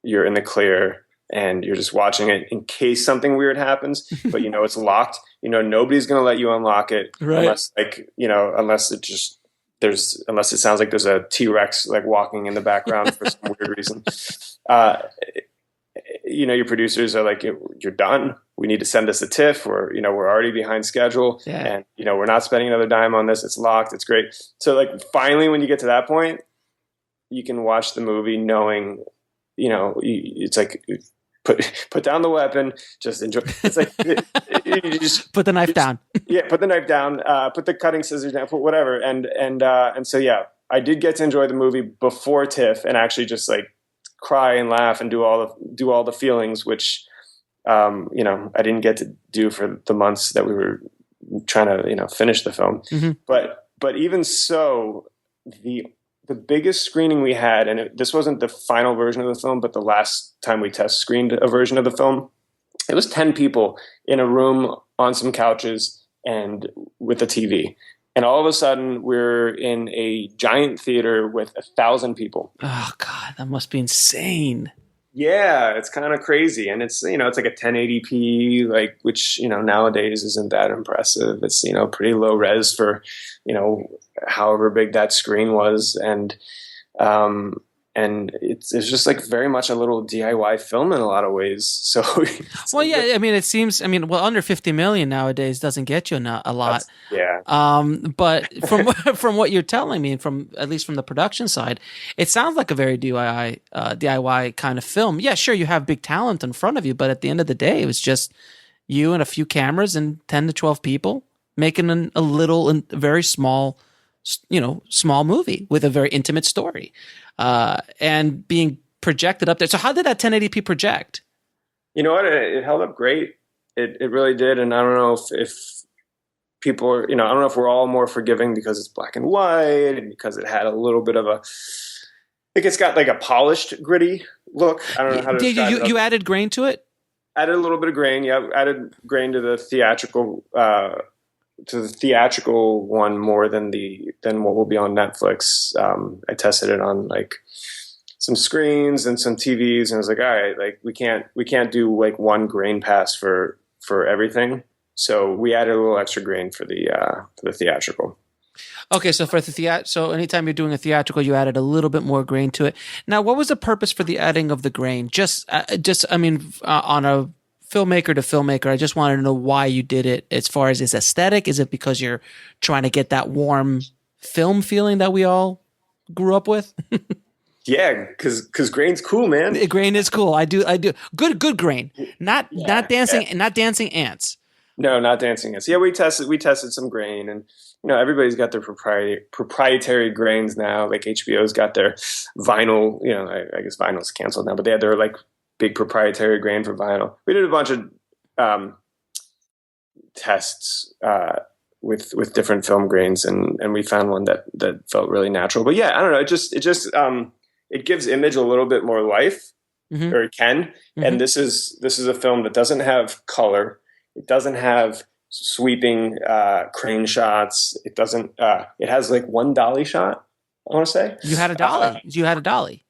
you're in the clear, and you're just watching it in case something weird happens, but it's locked. Nobody's going to let you unlock it, right? Unless it sounds like there's a T-Rex walking in the background for some weird reason. Your producers are like, you're done. We need to send this to TIFF. We're already behind schedule, yeah. And we're not spending another dime on this. It's locked. It's great. So finally, when you get to that point, you can watch the movie knowing, it's like, put down the weapon, just enjoy. It's like you just put the knife down. Yeah, put the knife down, put the cutting scissors down, put whatever. And so yeah, I did get to enjoy the movie before TIFF and actually just cry and laugh and do all the feelings, which I didn't get to do for the months that we were trying to finish the film. Mm-hmm. But even so, the biggest screening we had, and this wasn't the final version of the film, but the last time we test screened a version of the film, it was 10 people in a room on some couches and with a TV. And all of a sudden we're in a giant theater with 1,000 people. Oh God, that must be insane. Yeah, it's kind of crazy, and it's it's like a 1080p, like, which nowadays isn't that impressive. It's pretty low res for however big that screen was, and it's just like very much a little DIY film in a lot of ways. So, well, yeah, I mean, it seems, under 50 million nowadays doesn't get you a lot. Yeah. But from what you're telling me, at least from the production side, it sounds like a very DIY kind of film. Yeah, sure, you have big talent in front of you, but at the end of the day, it was just you and a few cameras and 10 to 12 people making a little and very small movie with a very intimate story, and being projected up there. So how did that 1080p project? You know what? It held up great. It really did. And I don't know if people are, I don't know if we're all more forgiving because it's black and white and because it had a little bit of it's got like a polished, gritty look. I don't know how to describe it. You added grain to it? Added a little bit of grain. Yeah. Added grain to the theatrical one more than what will be on Netflix. I tested it on like some screens and some TVs, and I was like, all right, like we can't do like one grain pass for everything. So we added a little extra grain for the theatrical. Okay, so for so anytime you're doing a theatrical, you added a little bit more grain to it. Now, what was the purpose for the adding of the grain? On a filmmaker to filmmaker, I just wanted to know why you did it. As far as its aesthetic, is it because you're trying to get that warm film feeling that we all grew up with? Yeah, because grain's cool, man. Grain is cool. I do. Good grain. Not dancing ants. No, not dancing ants. Yeah, we tested some grain, and everybody's got their proprietary grains now. Like HBO's got their vinyl. I guess vinyl's canceled now, but they had their like big proprietary grain for vinyl. We did a bunch of tests with different film grains, and we found one that felt really natural. But yeah, I don't know. It gives image a little bit more life, mm-hmm. or it can. Mm-hmm. And this is a film that doesn't have color. It doesn't have sweeping crane shots. It doesn't. It has like one dolly shot, I want to say. You had a dolly. You had a dolly.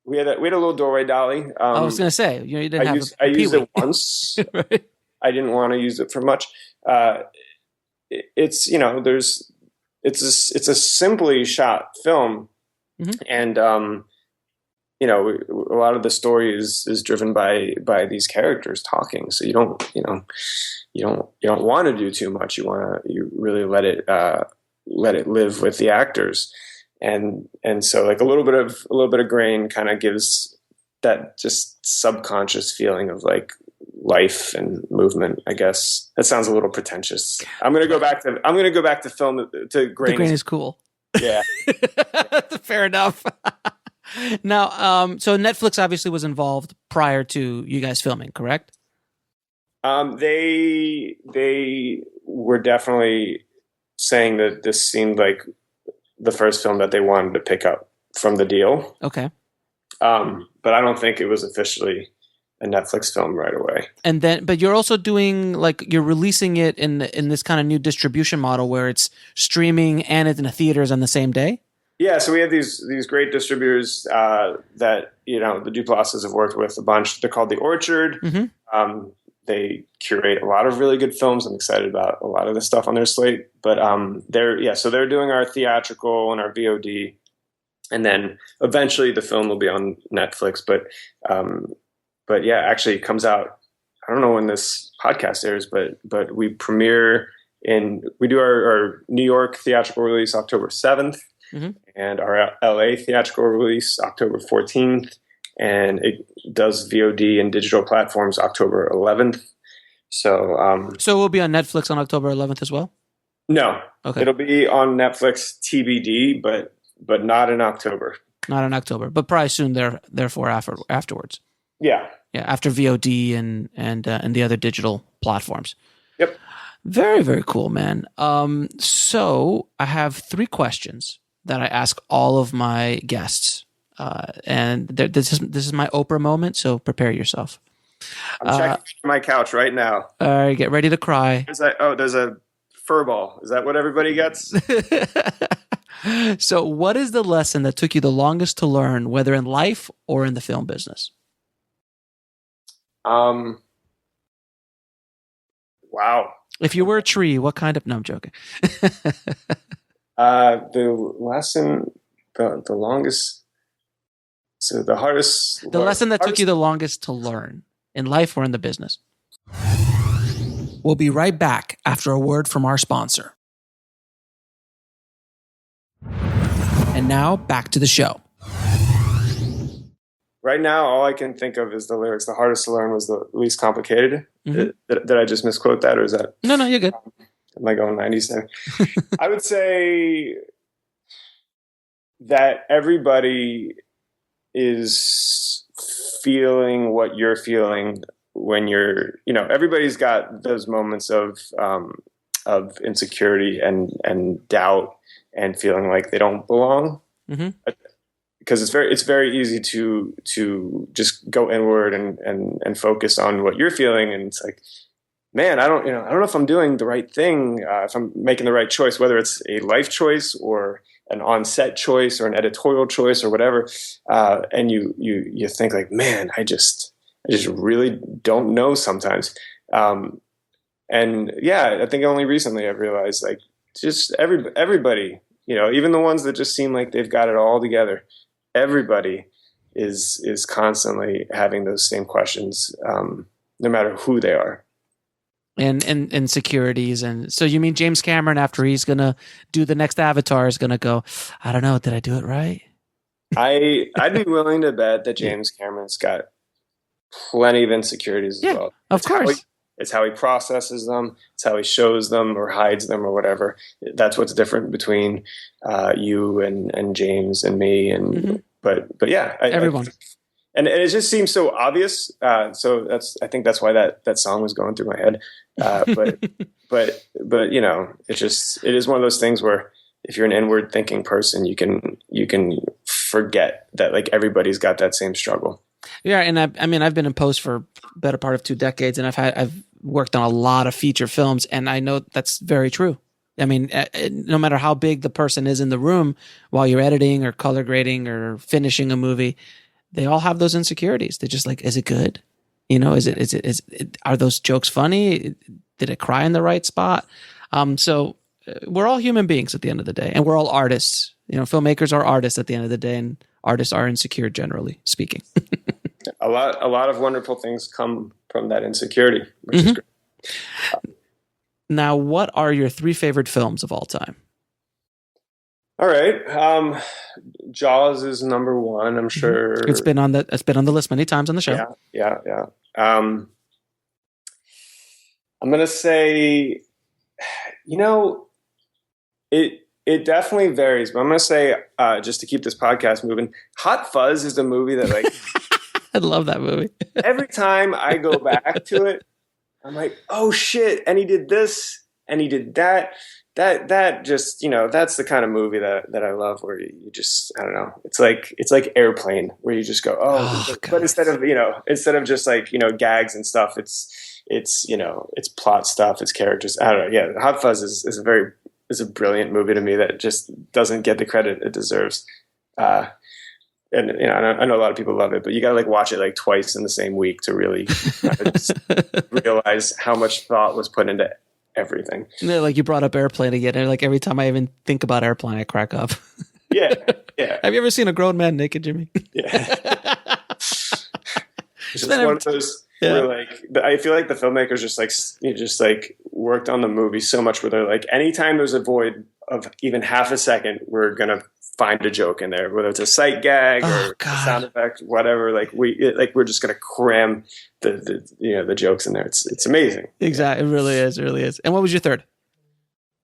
We had a little doorway dolly. I was going to say you didn't I used it once. Right. I didn't want to use it for much. It's a simply shot film, mm-hmm. and a lot of the story is driven by these characters talking. So you don't want to do too much. You really let it live with the actors. And so like a little bit of grain kind of gives that just subconscious feeling of like life and movement. I guess that sounds a little pretentious. I'm going to go back to film to grain. The grain is cool. Yeah. Fair enough. Now, so Netflix obviously was involved prior to you guys filming, correct? They were definitely saying that this seemed like the first film that they wanted to pick up from the deal. Okay. But I don't think it was officially a Netflix film right away. And then, but you're also doing you're releasing it in this kind of new distribution model where it's streaming and it's in the theaters on the same day. Yeah, so we have these great distributors that the Duplasses have worked with a bunch. They're called The Orchard. Mm-hmm. They curate a lot of really good films. I'm excited about a lot of the stuff on their slate. But they're doing our theatrical and our VOD, and then eventually the film will be on Netflix. But yeah, actually it comes out. I don't know when this podcast airs, but we do our New York theatrical release October 7th. Mm-hmm. And our LA theatrical release October 14th, and it does VOD and digital platforms October 11th. So it will be on Netflix on October 11th as well? No. Okay. It'll be on Netflix TBD, but not in October. Not in October, but probably soon therefore afterwards. Yeah. Yeah, after VOD and the other digital platforms. Yep. Very, very cool, man. So I have 3 questions that I ask all of my guests, and this is my Oprah moment. So prepare yourself. I'm checking my couch right now. All right, get ready to cry. There's a fur ball. Is that what everybody gets? So, what is the lesson that took you the longest to learn, whether in life or in the film business? Wow. If you were a tree, what kind of? No, I'm joking. The lesson, the longest. So the hardest. The lesson that took you the longest to learn in life or in the business. We'll be right back after a word from our sponsor. And now back to the show. Right now, all I can think of is the lyrics. The hardest to learn was the least complicated. Did I just misquote that, or is that? No, you're good. Am I going 90s now? I would say that everybody is feeling what you're feeling when you're, everybody's got those moments of insecurity and doubt and feeling like they don't belong. Because it's very easy to just go inward and focus on what you're feeling, and it's like, man, I don't know if I'm doing the right thing, if I'm making the right choice, whether it's a life choice or an on-set choice or an editorial choice or whatever, and you think like, man, I just really don't know sometimes, and yeah, I think only recently I've realized like just everybody, even the ones that just seem like they've got it all together. Everybody is constantly having those same questions, no matter who they are. And insecurities. And so you mean James Cameron, after he's going to do the next Avatar, is going to go, I don't know, did I do it right? I'd be willing to bet that James Cameron's got plenty of insecurities as well. Of course. It's how he processes them. It's how he shows them or hides them or whatever. That's what's different between you and James and me. And but yeah, everyone. And it just seems so obvious. So I think that's why that song was going through my head. But it is one of those things where if you're an inward thinking person, you can forget that like everybody's got that same struggle. Yeah, and I've been in post for better part of 2 decades, and I've worked on a lot of feature films, and I know that's very true. I mean, no matter how big the person is in the room while you're editing or color grading or finishing a movie, they all have those insecurities. They're just like, is it good? Are those jokes funny? Did it cry in the right spot? So we're all human beings at the end of the day, and we're all artists. Filmmakers are artists at the end of the day, and artists are insecure, generally speaking. A lot of wonderful things come from that insecurity, which is great. Now, what are your 3 favorite films of all time? All right, Jaws is number 1. I'm sure it's been on the list many times on the show. Yeah. I'm gonna say, it definitely varies, but I'm gonna say, just to keep this podcast moving, Hot Fuzz is a movie that like. I love that movie. Every time I go back to it, I'm like, oh shit, and he did this and he did that. That just, that's the kind of movie that I love, where you just, I don't know, it's like Airplane, where you just go, but instead of just like, gags and stuff, it's plot stuff, it's characters. I don't know. Yeah. Hot Fuzz is a brilliant movie to me that just doesn't get the credit it deserves. And I know a lot of people love it, but you gotta like watch it like twice in the same week to really realize how much thought was put into everything. Like you brought up Airplane again, and like every time I even think about Airplane, I crack up. Yeah. Have you ever seen a grown man naked, Jimmy? Yeah. It's just one of those where like I feel like the filmmakers just worked on the movie so much where they're like, anytime there's a void of even half a second, we're gonna find a joke in there, whether it's a sight gag or a sound effect, whatever. Like we're just gonna cram the jokes in there. It's amazing. Exactly, it really is. And what was your 3rd?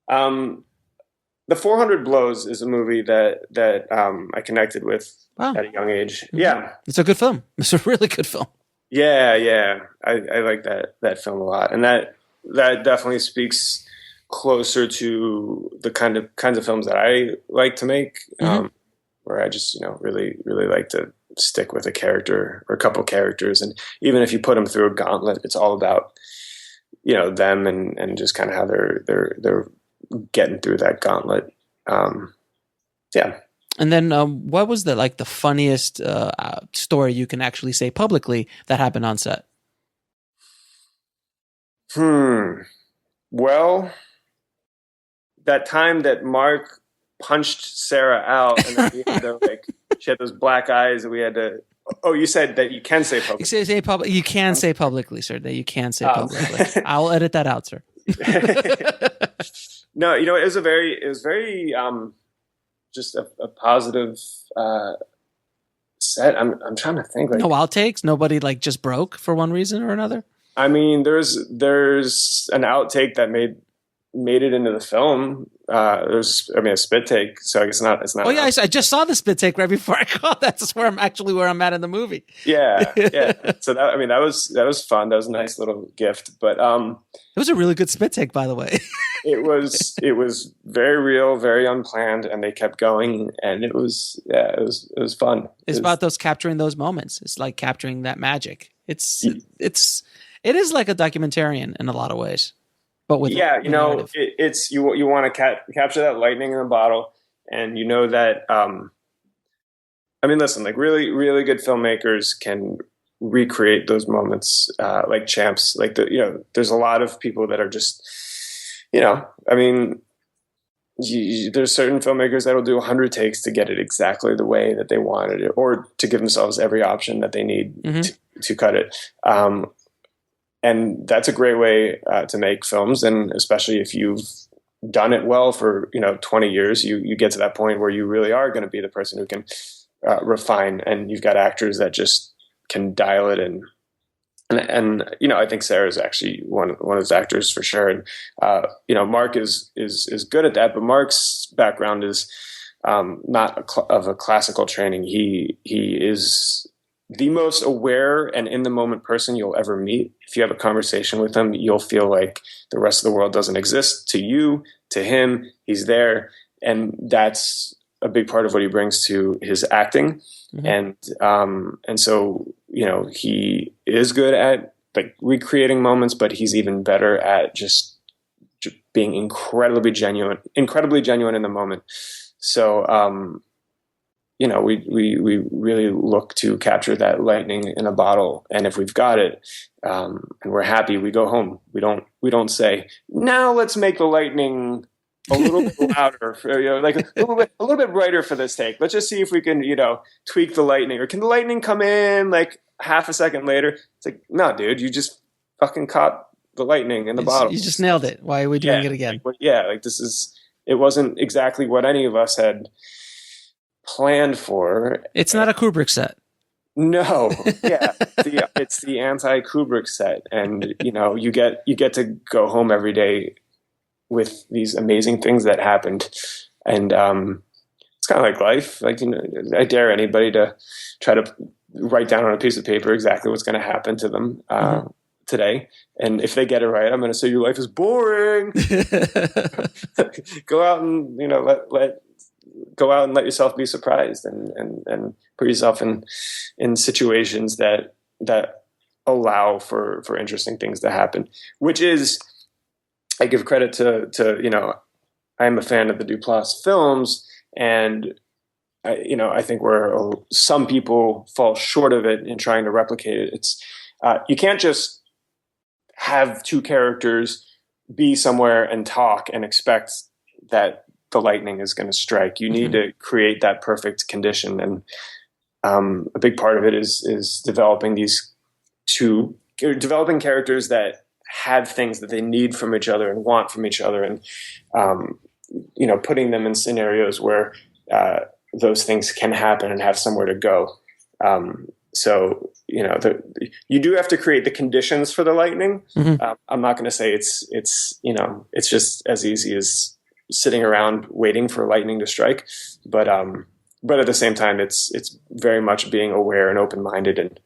The 400 Blows is a movie that I connected with at a young age. Mm-hmm. Yeah, it's a good film. It's a really good film. Yeah. I like that film a lot, and that definitely speaks closer to the kinds of films that I like to make, where I just really like to stick with a character or a couple characters, and even if you put them through a gauntlet, it's all about them and just kind of how they're getting through that gauntlet. Yeah. And then what was the funniest story you can actually say publicly that happened on set? Well, that time that Mark punched Sarah out, and then we had to, like, she had those black eyes, and we had to. Oh, you said that you can say publicly. You can say publicly, sir. That you can say publicly. I'll edit that out, sir. No, it was very just a positive set. I'm trying to think. Like, no outtakes. Nobody like just broke for one reason or another. I mean, there's an outtake that made it into the film. There's a spit take, so it's not. Oh yeah, I just saw the spit take right before I called. That's where I'm at in the movie. Yeah. So that was fun. That was a nice little gift. But it was a really good spit take, by the way. it was very real, very unplanned, and they kept going, and it was fun. It's about capturing those moments. It's like capturing that magic. It is like a documentarian in a lot lot of ways. But with it's you want to capture that lightning in a bottle, and that. Listen, like really, really good filmmakers can recreate those moments like champs. Like there's a lot of people that are just, there's certain filmmakers that'll do 100 takes to get it exactly the way that they wanted it, or to give themselves every option that they need to cut it. And that's a great way to make films. And especially if you've done it well for, 20 years, you get to that point where you really are going to be the person who can refine, and you've got actors that just can dial it in. And I think Sarah's actually one of those actors for sure. And, Mark is good at that, but Mark's background is not of a classical training. He is the most aware and in the moment person you'll ever meet. If you have a conversation with him, you'll feel like the rest of the world doesn't exist to you, to him. He's there. And that's a big part of what he brings to his acting. And so, he is good at like recreating moments, but he's even better at just being incredibly genuine in the moment. So, we really look to capture that lightning in a bottle, and if we've got it, and we're happy, we go home. We don't say, now let's make the lightning a little bit louder, like a little bit brighter for this take. Let's just see if we can, tweak the lightning, or can the lightning come in like half a second later? It's like, no, dude, you just fucking caught the lightning in the bottle. You just nailed it. Why are we doing it again? It wasn't exactly what any of us had planned for. It's not a Kubrick set. No, it's the anti-Kubrick set, and you get to go home every day with these amazing things that happened, and it's kind of like life. Like I dare anybody to try to write down on a piece of paper exactly what's going to happen to them today, and if they get it right, I'm going to say your life is boring. Go out and go out and let yourself be surprised, and put yourself in situations that allow for interesting things to happen, which is, I give credit to I'm a fan of the Duplass films, and I think where some people fall short of it in trying to replicate it. It's you can't just have two characters be somewhere and talk and expect that the lightning is going to strike. You need to create that perfect condition, and a big part of it is developing characters that have things that they need from each other and want from each other, and putting them in scenarios where those things can happen and have somewhere to go. So you do have to create the conditions for the lightning. I'm not going to say it's just as easy as sitting around waiting for lightning to strike, but at the same time, it's very much being aware and open-minded, and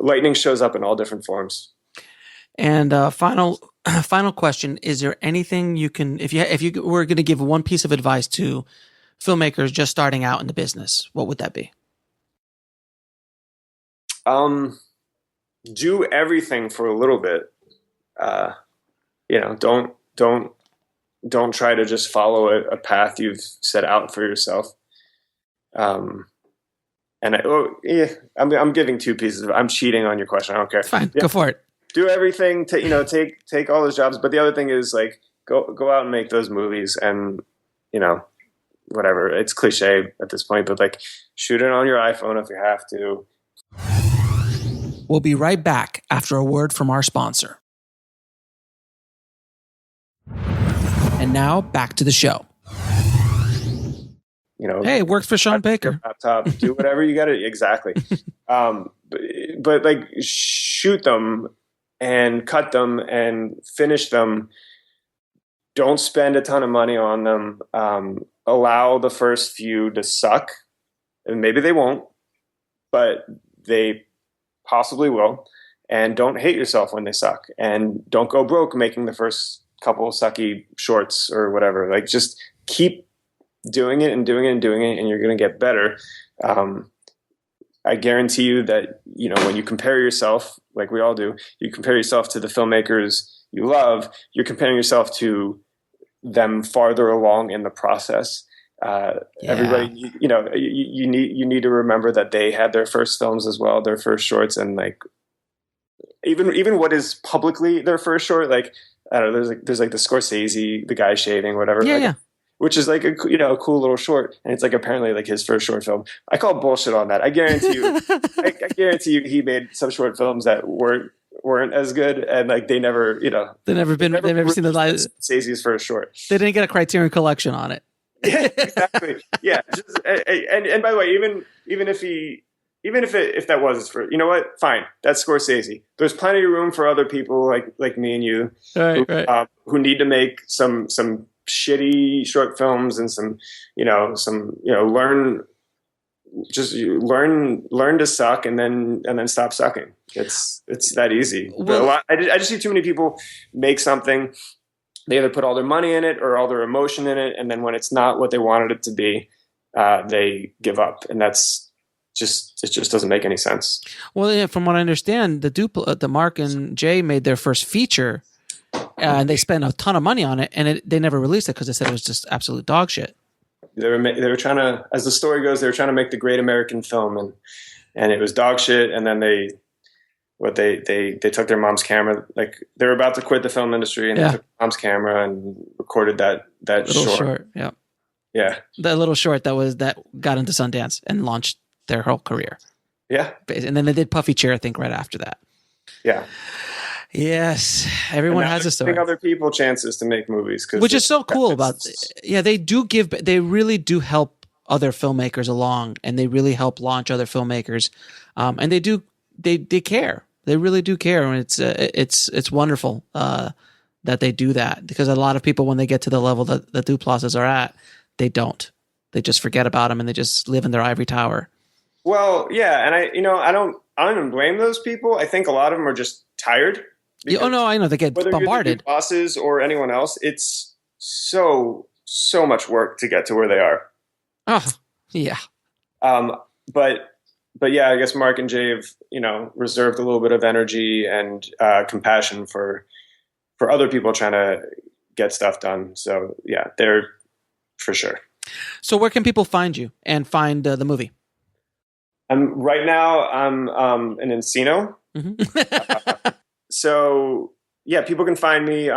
lightning shows up in all different forms. And final question: is there anything you can, if you were going to give one piece of advice to filmmakers just starting out in the business, what would that be? Do everything for a little bit. Don't try to just follow a path you've set out for yourself. I'm giving two pieces I'm cheating on your question. I don't care. Fine. Go for it. do everything to, take all those jobs. But the other thing is like, go out and make those movies and, whatever. It's cliche at this point, but like shoot it on your iPhone if you have to. We'll be right back after a word from our sponsor. And now back to the show. Hey, it worked for Sean Baker. Laptop, do whatever you got to. Exactly. But like shoot them and cut them and finish them. Don't spend a ton of money on them. Allow the first few to suck, and maybe they won't, but they possibly will. And don't hate yourself when they suck, and don't go broke making the first couple sucky shorts or whatever. Like just keep doing it and doing it and doing it, and you're going to get better. I guarantee you that, when you compare yourself, like we all do, you compare yourself to the filmmakers you love, you're comparing yourself to them farther along in the process. Everybody, you need to remember that they had their first films as well, their first shorts, and like even what is publicly their first short, like I don't know, there's like the Scorsese, the guy shaving, whatever, which is like a cool little short, and it's like apparently like his first short film. I call bullshit on that. I guarantee you, I guarantee you, he made some short films that weren't as good, and like they've never seen the light. Scorsese's first short. They didn't get a Criterion Collection on it. Yeah, exactly. Yeah, and by the way, even if that was for, fine, that's Scorsese. There's plenty of room for other people like me and you, who need to make some shitty short films and some learn to suck and then stop sucking. It's that easy. Well, I just see too many people make something. They either put all their money in it or all their emotion in it, and then when it's not what they wanted it to be, they give up, and it just doesn't make any sense. Well, yeah, from what I understand, the Mark and Jay made their first feature, and they spent a ton of money on it, and they never released it because they said it was just absolute dog shit. They were trying to, as the story goes, they were trying to make the great American film, and it was dog shit, and then they took their mom's camera, like they were about to quit the film industry, and they took mom's camera and recorded that little short. Yeah, that little short that got into Sundance and launched their whole career. Yeah, and then they did Puffy Chair, I think, right after that. Yeah. Yes, everyone has a story. Giving other people chances to make movies, which is so cool about. Yeah, they really do help other filmmakers along, and they really help launch other filmmakers, and they care. They really do care, and it's wonderful that they do that, because a lot of people, when they get to the level that the Duplasses are at, they don't. They just forget about them, and they just live in their ivory tower. Well, yeah, and I don't even blame those people. I think a lot of them are just tired. Oh no, I know, they get bombarded. Whether you're the bosses or anyone else, it's so much work to get to where they are. Oh, yeah. But yeah, I guess Mark and Jay have, reserved a little bit of energy and compassion for other people trying to get stuff done. So yeah, they're for sure. So where can people find you and find the movie? Right now I'm in Encino. Mm-hmm. So yeah, people can find me.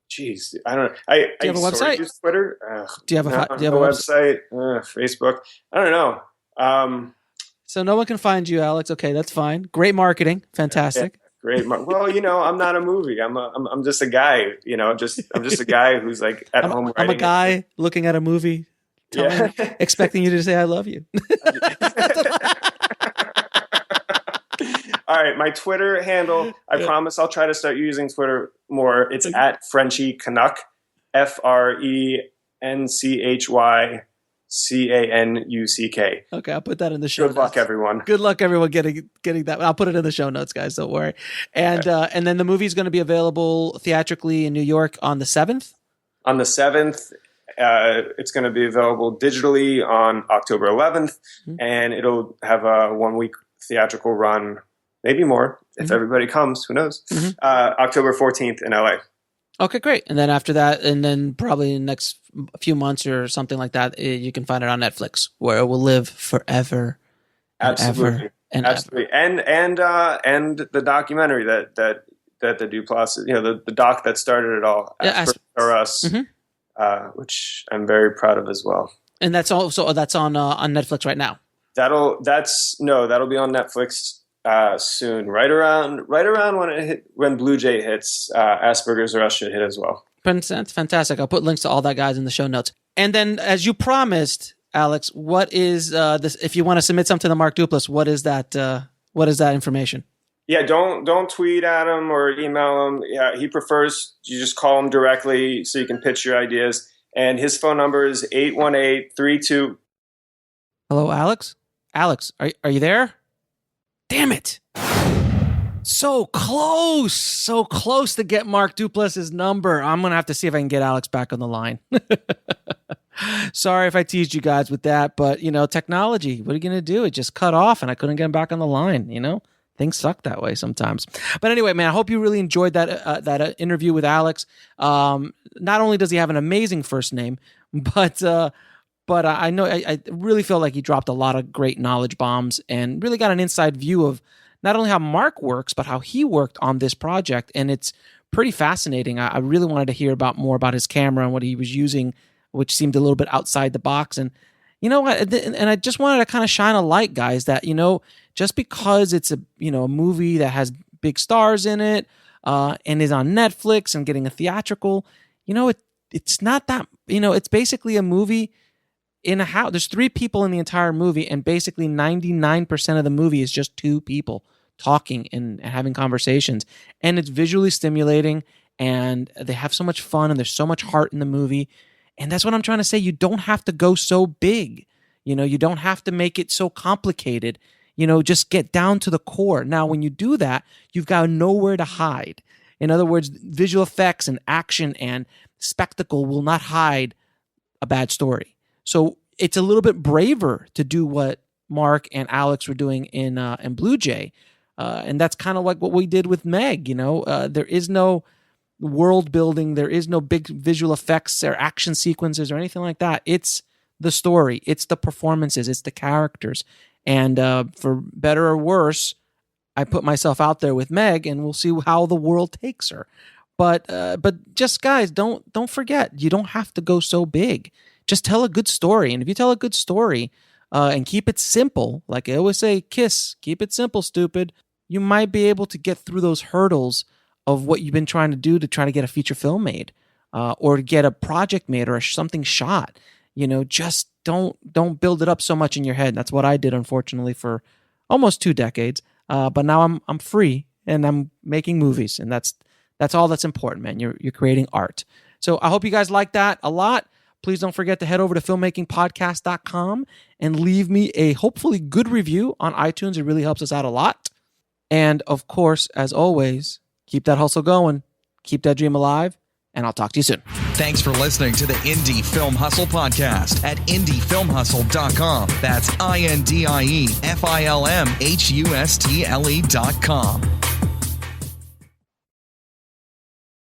Geez, I don't know. Do you have a website? Use Twitter. Do you have a website? Facebook. I don't know. So no one can find you, Alex. Okay, that's fine. Great marketing. Fantastic. Yeah, great. Well, I'm not a movie. I'm just a guy. I'm just a guy who's like at home. I'm a guy looking at a movie, expecting you to say "I love you." All right, my Twitter handle, I promise I'll try to start using Twitter more. It's at Frenchy Canuck, FRENCHYCANUCK. Okay, I'll put that in the show notes. Good luck, everyone. Good luck, everyone, getting that. I'll put it in the show notes, guys. Don't worry. And then the movie's going to be available theatrically in New York on the 7th. On the 7th, it's going to be available digitally on October 11th, and it'll have a 1-week theatrical run. Maybe more if everybody comes. Who knows? October 14th in LA. Okay, great. And then after that, and then probably in the next few months or something like that, you can find it on Netflix, where it will live forever, Absolutely, and absolutely, and the documentary that the Duplass, the doc that started it all, or Us, which I'm very proud of as well. And that's on Netflix right now. That'll be on Netflix soon, right around when Blue Jay hits. Asperger's or Us should hit as well. That's fantastic. I'll put links to all that, guys, in the show notes. And then, as you promised, Alex, what is this? If you want to submit something to Mark Duplass, what is that? What is that information? Yeah, don't tweet at him or email him. Yeah, he prefers you just call him directly so you can pitch your ideas. And his phone number is 818-32. Hello, Alex? Alex, are you there? Damn it. So close to get Mark Duplass's number. I'm going to have to see if I can get Alex back on the line. Sorry if I teased you guys with that, but, technology, what are you going to do? It just cut off and I couldn't get him back on the line, Things suck that way sometimes. But anyway, man, I hope you really enjoyed that interview with Alex. Not only does he have an amazing first name, but I know I really feel like he dropped a lot of great knowledge bombs and really got an inside view of not only how Mark works, but how he worked on this project. And it's pretty fascinating. I really wanted to hear more about his camera and what he was using, which seemed a little bit outside the box. And you know what? And I just wanted to kind of shine a light, guys, that, just because it's a movie that has big stars in it and is on Netflix and getting a theatrical, it's not that, it's basically a movie in a house. There's 3 people in the entire movie, and basically 99% of the movie is just 2 people talking and having conversations. And it's visually stimulating, and they have so much fun, and there's so much heart in the movie. And that's what I'm trying to say. You don't have to go so big. You don't have to make it so complicated. Just get down to the core. Now, when you do that, you've got nowhere to hide. In other words, visual effects and action and spectacle will not hide a bad story. So it's a little bit braver to do what Mark and Alex were doing in Blue Jay. And that's kind of like what we did with Meg. There is no world building. There is no big visual effects or action sequences or anything like that. It's the story. It's the performances. It's the characters. And for better or worse, I put myself out there with Meg, and we'll see how the world takes her. But just, guys, don't forget, you don't have to go so big. Just tell a good story. And if you tell a good story and keep it simple, like I always say, keep it simple, stupid, you might be able to get through those hurdles of what you've been trying to do to try to get a feature film made or to get a project made or something shot. Just don't build it up so much in your head. That's what I did, unfortunately, for almost 2 decades. But now I'm free and I'm making movies, and that's all that's important, man. You're creating art. So I hope you guys like that a lot. Please don't forget to head over to filmmakingpodcast.com and leave me a hopefully good review on iTunes. It really helps us out a lot. And of course, as always, keep that hustle going, keep that dream alive, and I'll talk to you soon. Thanks for listening to the Indie Film Hustle podcast at indiefilmhustle.com. That's IndieFilmhustle.com.